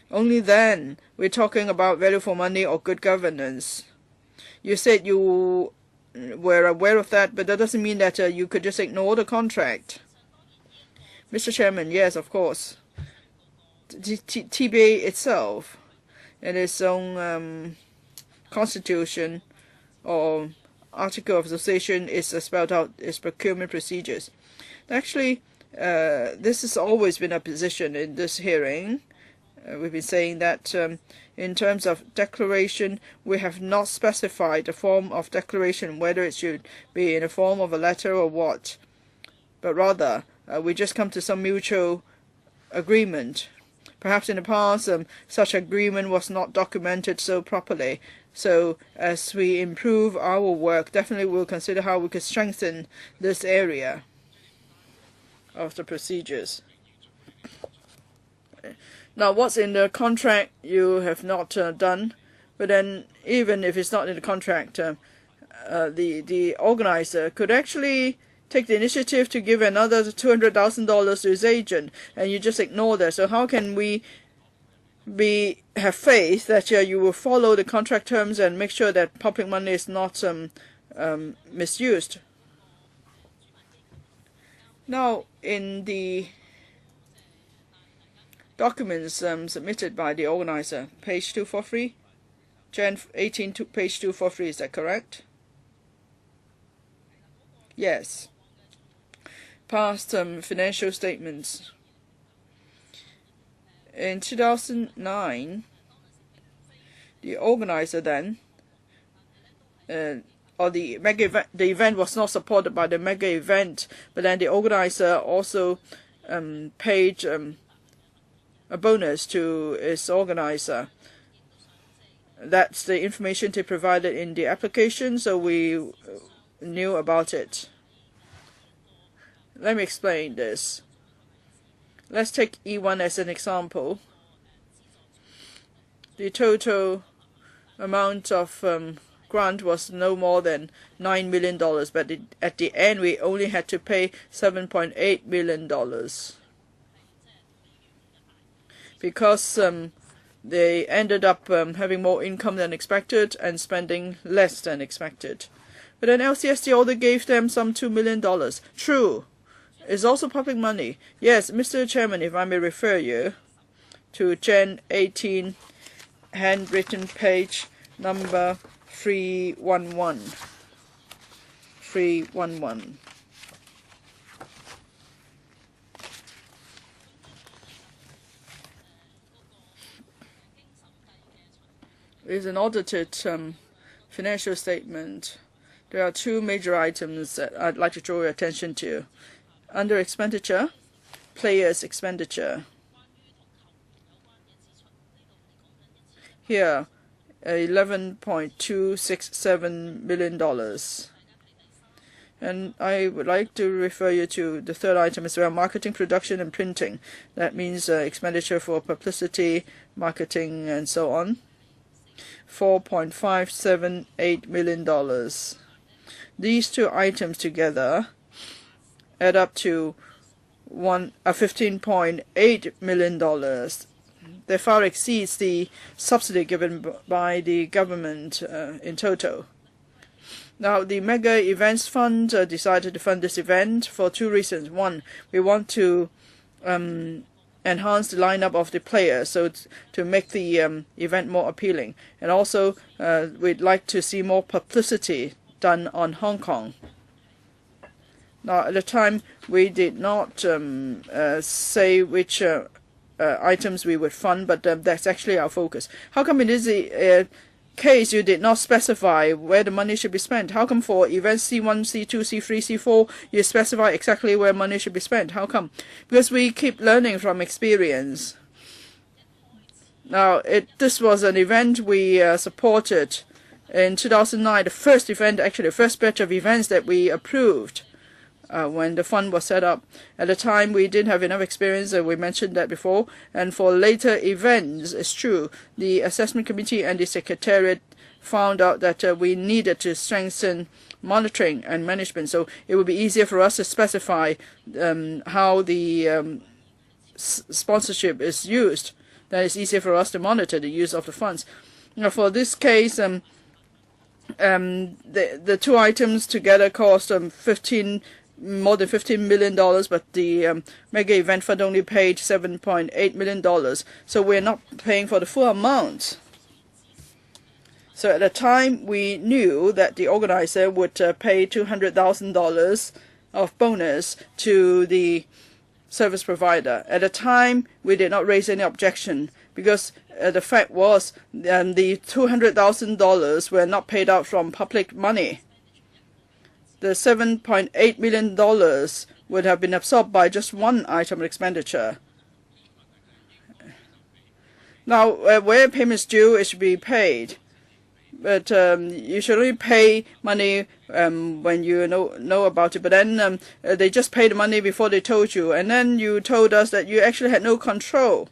Speaker 1: Only then we're talking about value for money or good governance. You said you were aware of that, but that doesn't mean that you could just ignore the contract. Mr. Chairman, yes, of course. TBA itself, in its own constitution or article of association, is spelled out its procurement procedures. Actually, this has always been a position in this hearing. We've been saying that in terms of declaration, we have not specified the form of declaration, whether it should be in the form of a letter or what, but rather we just come to some mutual agreement. Perhaps in the past, such agreement was not documented so properly. So as we improve our work, definitely we'll consider how we could strengthen this area of the procedures. Now, what's in the contract you have not done, but then even if it's not in the contract, the organizer could actually take the initiative to give another $200,000 to his agent, and you just ignore that. So how can we have faith that you will follow the contract terms and make sure that public money is not misused? Now, in the documents submitted by the organizer, page 243, Jan 18 to page 243, is that correct? Yes. Past financial statements. In 2009, the organizer then, or the mega event, the event was not supported by the mega event, but then the organizer also paid a bonus to its organizer. That's the information they provided in the application, so we knew about it. Let me explain this. Let's take E1 as an example. The total amount of grant was no more than $9 million, but at the end we only had to pay $7.8 million because they ended up having more income than expected and spending less than expected. But then LCSD only gave them some $2 million. True. It's also public money. Yes, Mr. Chairman, if I may refer you to Jan 18, handwritten page number 311. 311. It's an audited financial statement. There are two major items that I'd like to draw your attention to. Under expenditure, players' expenditure. Here, $11.267 million. And I would like to refer you to the third item as well, marketing, production, and printing. That means expenditure for publicity, marketing, and so on. $4.578 million. These two items together add up to $15.8 million. That far exceeds the subsidy given by the government in total. Now, the Mega Events Fund decided to fund this event for two reasons. One, we want to enhance the lineup of the players, so to make the event more appealing. And also, we'd like to see more publicity done on Hong Kong. Now, at the time, we did not say which items we would fund, but that's actually our focus. How come in this case you did not specify where the money should be spent? How come for events C1, C2, C3, C4 you specify exactly where money should be spent? How come? Because we keep learning from experience. Now, this was an event we supported in 2009, the first event, actually the first batch of events that we approved when the fund was set up. At the time, we didn't have enough experience, we mentioned that before. And for later events, it's true, the assessment committee and the secretariat found out that we needed to strengthen monitoring and management. So it would be easier for us to specify how the sponsorship is used. Then it's easier for us to monitor the use of the funds. Now, for this case, the two items together cost more than $15 million, but the Mega Event Fund only paid $7.8 million. So we're not paying for the full amount. So at the time, we knew that the organizer would pay $200,000 of bonus to the service provider. At the time, we did not raise any objection because the fact was the $200,000 were not paid out from public money. The $7.8 million would have been absorbed by just one item of expenditure. Now, where payments due, it should be paid. But you should only pay money when you know about it. But then they just paid the money before they told you. And then you told us that you actually had no control.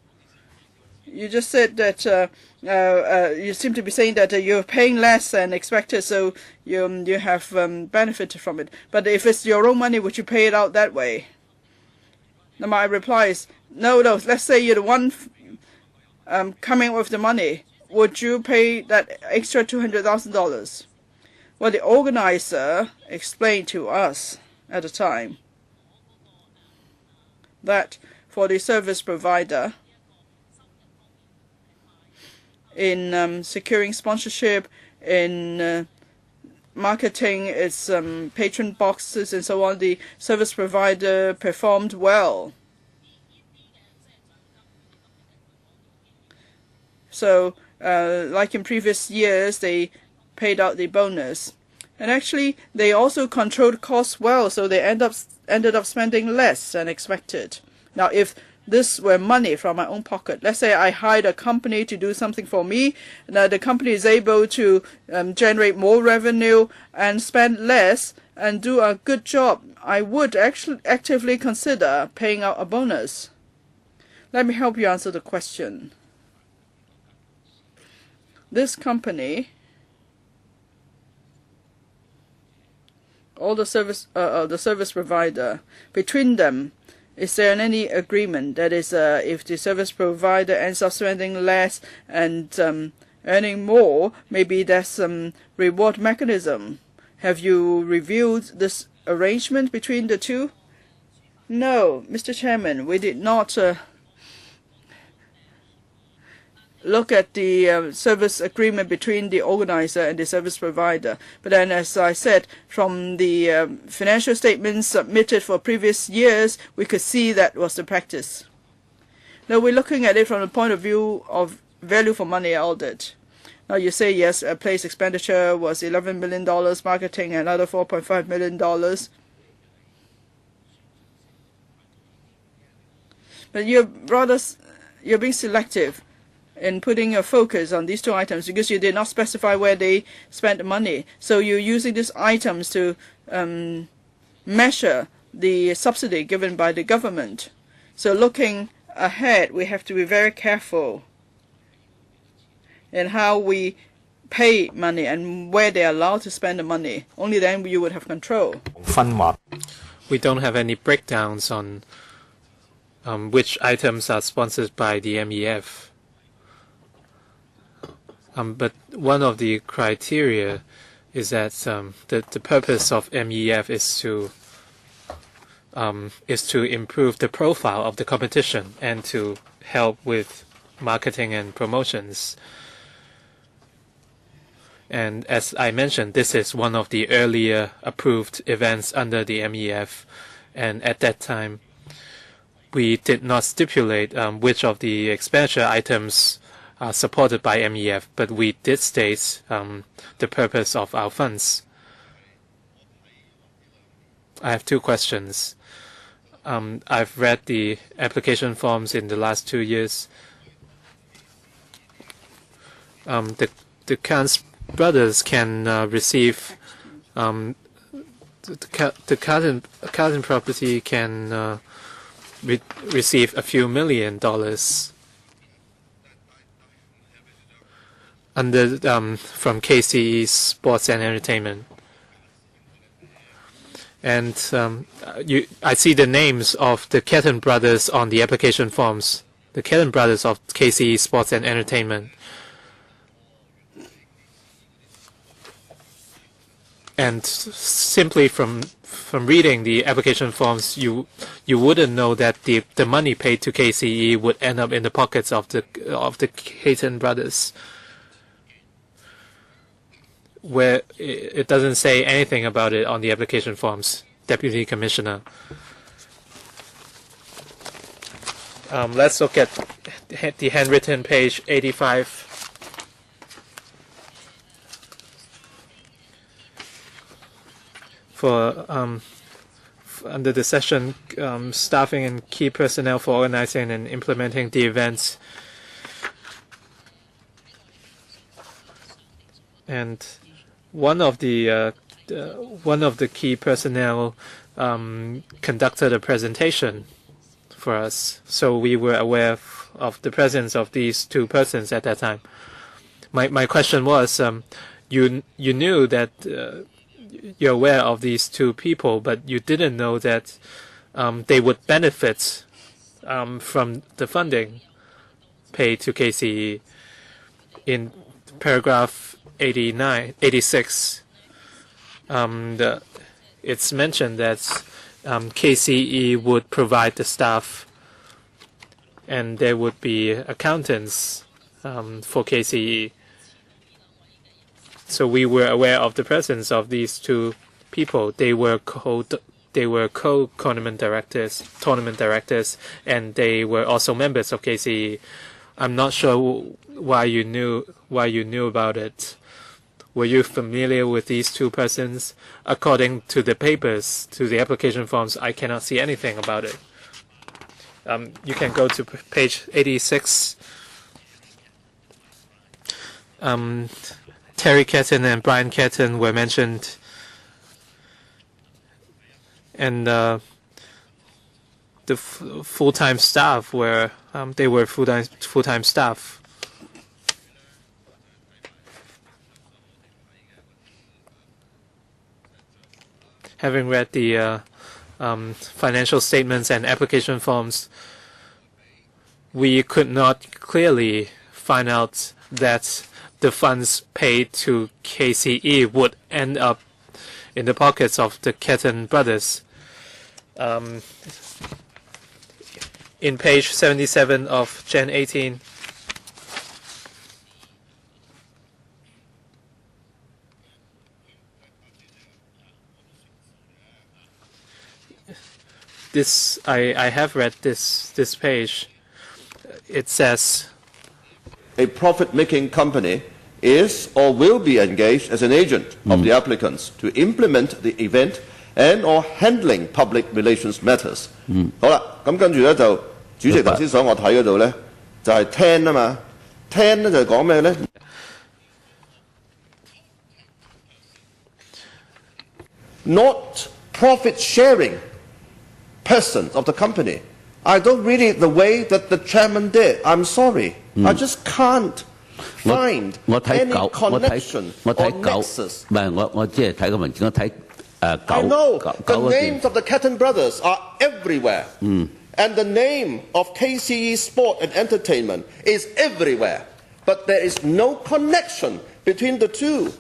Speaker 1: You just said that you seem to be saying that you're paying less than expected, so you have benefited from it. But if it's your own money, would you pay it out that way? Now my reply is no. Let's say you're the one coming with the money. Would you pay that extra $200,000? Well, the organizer explained to us at the time that for the service provider, in securing sponsorship, in marketing its patron boxes and so on, the service provider performed well. So, like in previous years, they paid out the bonus. And actually, they also controlled costs well, so they ended up spending less than expected. Now, if this were money from my own pocket, let's say I hired a company to do something for me, now the company is able to generate more revenue and spend less and do a good job, I would actually actively consider paying out a bonus. Let me help you answer the question. This company, all the service provider, between them, is there any agreement? That is, if the service provider ends up spending less and earning more, maybe there's some reward mechanism. Have you reviewed this arrangement between the two? No, Mr. Chairman, we did not look at the service agreement between the organizer and the service provider. But then, as I said, from the financial statements submitted for previous years, we could see that was the practice. Now, we're looking at it from the point of view of value for money audit. Now, you say, yes, place expenditure was $11 million, marketing another $4.5 million. But you're being selective in putting your focus on these two items because you did not specify where they spent the money. So you're using these items to measure the subsidy given by the government. So looking ahead, we have to be very careful in how we pay money and where they are allowed to spend the money. Only then you would have control.
Speaker 2: We don't have any breakdowns on which items are sponsored by the MEF. But one of the criteria is that the purpose of MEF is to improve the profile of the competition and to help with marketing and promotions. And as I mentioned, this is one of the earlier approved events under the MEF, and at that time we did not stipulate which of the expenditure items are supported by MEF, but we did state the purpose of our funds. I have two questions. I've read the application forms in the last 2 years. The Khan's brothers can receive the Khan property can receive a few $1 million under from KCE Sports and Entertainment. And I see the names of the Keaton brothers on the application forms. The Keaton brothers of KCE Sports and Entertainment. And simply from reading the application forms, you wouldn't know that the money paid to KCE would end up in the pockets of the Keaton brothers, where it doesn't say anything about it on the application forms. Deputy Commissioner. Let's look at the handwritten page 85. For under the session, staffing and key personnel for organizing and implementing the events. And one of the key personnel conducted a presentation for us, so we were aware of the presence of these two persons at that time. My question was, you knew that you're aware of these two people, but you didn't know that they would benefit from the funding paid to KCE. In paragraph 86, it's mentioned that KCE would provide the staff and there would be accountants for KCE. So we were aware of the presence of these two people. They were co-tournament directors, and they were also members of KCE. I'm not sure why you knew about it. Were you familiar with these two persons? According to the papers, to the application forms, I cannot see anything about it. You can go to page 86. Terry Ketton and Brian Ketton were mentioned, and the full-time staff were they were full-time staff. Having read the financial statements and application forms, we could not clearly find out that the funds paid to KCE would end up in the pockets of the Ketton brothers. In page 77 of Gen 18, I have read this page. It says,
Speaker 3: a profit-making company is or will be engaged as an agent of the applicants to implement the event and or handling public relations matters. 好啦，咁跟住咧就主席頭先想我睇嗰度咧就係 10啊嘛，10咧就係講咩咧 ？Not profit-sharing persons of the company. I don't read it the way that the chairman did. I'm sorry. I just can't find any connection or nexus. I know the names of the Ketton brothers are everywhere. And the name of KCE Sport and Entertainment is everywhere. But there is no connection between the two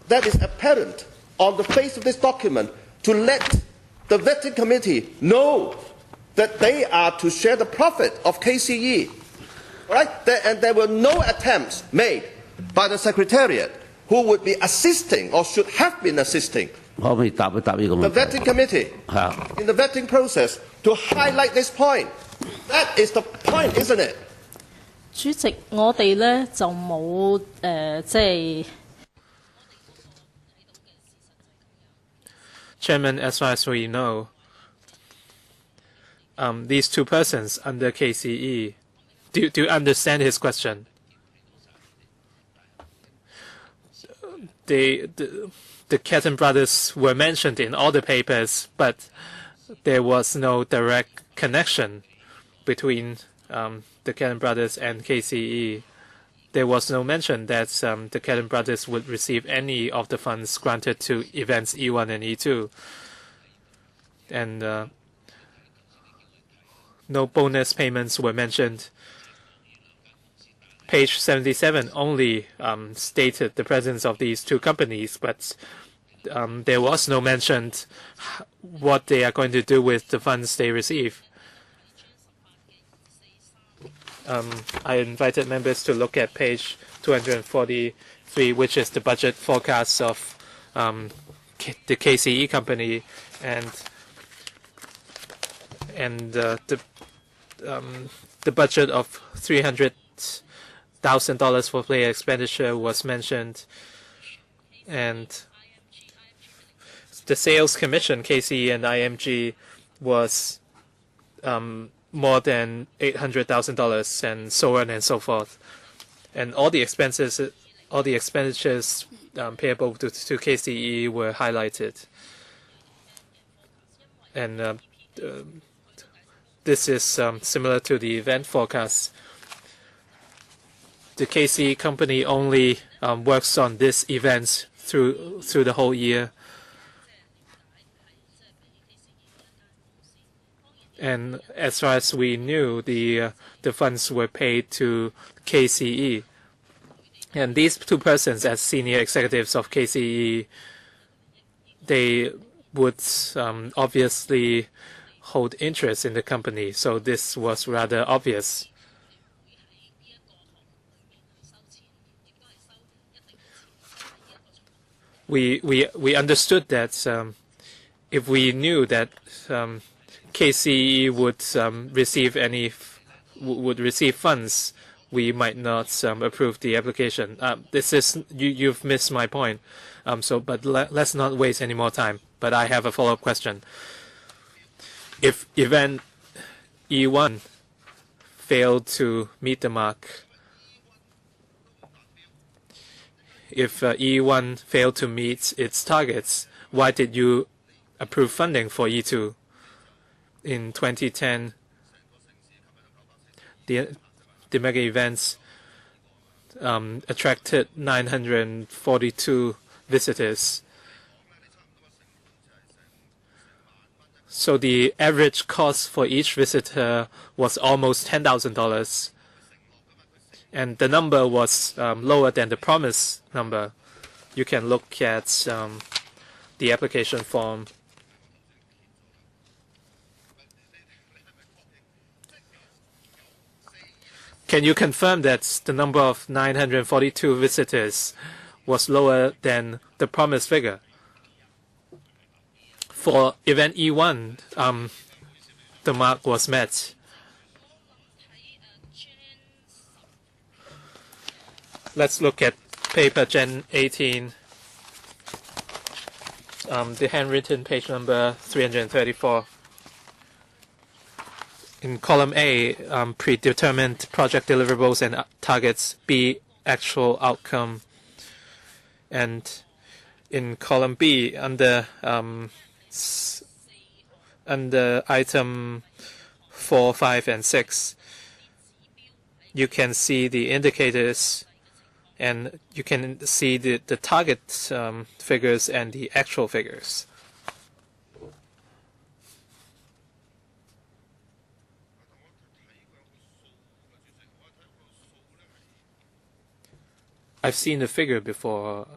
Speaker 3: that is apparent on the face of this document to let the vetting committee know that they are to share the profit of KCE. Right? And there were no attempts made by the Secretariat who would be assisting or should have been assisting the vetting committee in the vetting process to highlight this point. That is the point, isn't it?
Speaker 4: 主席，我哋咧就冇即係。
Speaker 2: Chairman, as far as we know, these two persons under KCE, do you understand his question? The Ketton brothers were mentioned in all the papers, but there was no direct connection between the Ketton brothers and KCE. There was no mention that the Ketton brothers would receive any of the funds granted to events E1 and E2. And no bonus payments were mentioned. Page 77 only stated the presence of these two companies, but there was no mention what they are going to do with the funds they receive. I invited members to look at page 243, which is the budget forecast of the KCE company, and the budget of $300,000 for player expenditure was mentioned, and the sales commission KCE and IMG was more than $800,000, and so on and so forth, and all the expenditures payable to KCE were highlighted, and this is similar to the event forecast. the KC company only works on this event through the whole year. And as far as we knew, the funds were paid to KCE. And these two persons, as senior executives of KCE, they would obviously hold interest in the company. So this was rather obvious. We understood that if we knew that KCE would receive funds, we might not approve the application. This is you've missed my point. But let's not waste any more time. But I have a follow-up question. If event E1 failed to meet the mark, if E1 failed to meet its targets, why did you approve funding for E2? In 2010, the mega events attracted 942 visitors. So the average cost for each visitor was almost $10,000. And the number was lower than the promised number. You can look at the application form. Can you confirm that the number of 942 visitors was lower than the promised figure? For event E1, the mark was met. Let's look at paper Gen 18, the handwritten page number 334. In column A, predetermined project deliverables and targets. B, actual outcome. And in column B, under item 4, 5, and 6, you can see the indicators, and you can see the target figures and the actual figures. I've seen the figure before,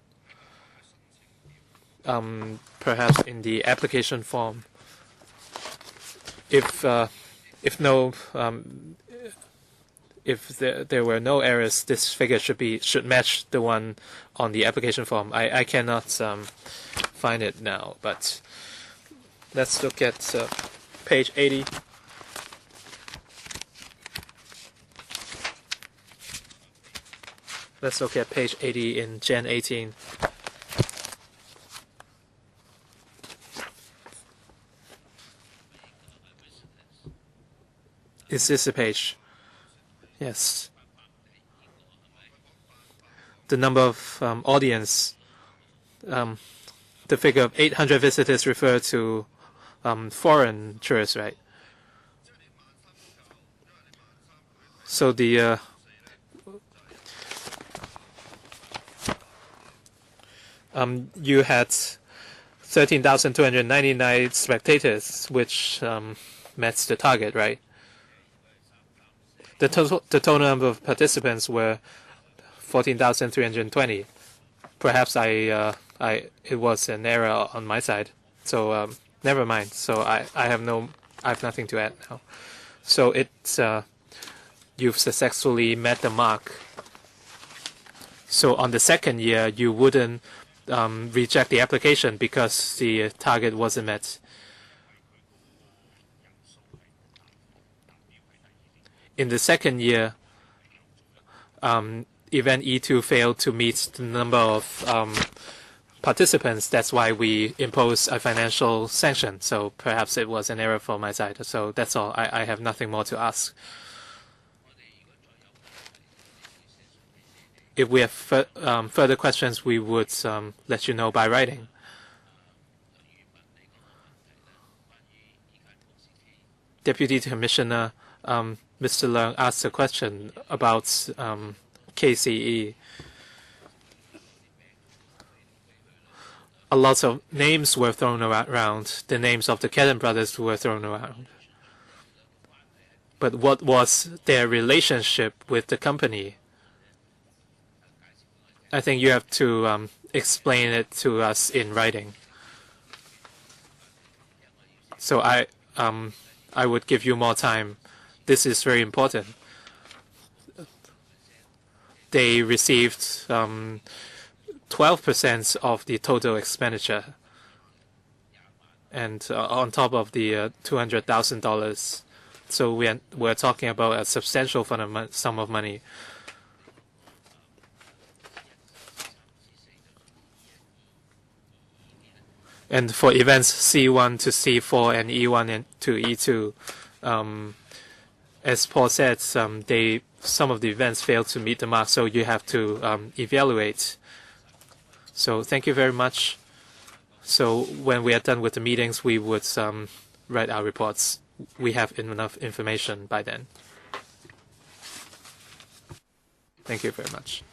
Speaker 2: perhaps in the application form. If there were no errors, this figure should match the one on the application form. I cannot find it now, but let's look at page 80. Let's look at page 80 in Gen 18. Is this a page? Yes. The number of audience, the figure of 800 visitors refer to foreign tourists, right? So the you had 13,299 spectators, which met the target, right? The total number of participants were 14,320. Perhaps it was an error on my side. So never mind. So I have nothing to add now. So you've successfully met the mark. So on the second year, you wouldn't reject the application because the target wasn't met. In the second year, event E2 failed to meet the number of participants. That's why we imposed a financial sanction. So perhaps it was an error from my side. So that's all. I have nothing more to ask. If we have further questions, we would let you know by writing. Deputy Commissioner Mr. Leung asked a question about KCE. A lot of names were thrown around. The names of the Ketten brothers were thrown around. But what was their relationship with the company? I think you have to explain it to us in writing. So I would give you more time. This is very important. They received 12% of the total expenditure, and on top of the $200,000. So we're talking about a substantial sum of money. And for events C1 to C4 and E1 to E2, as Paul said, some of the events failed to meet the mark, so you have to evaluate. So thank you very much. So when we are done with the meetings, we would write our reports. We have enough information by then. Thank you very much.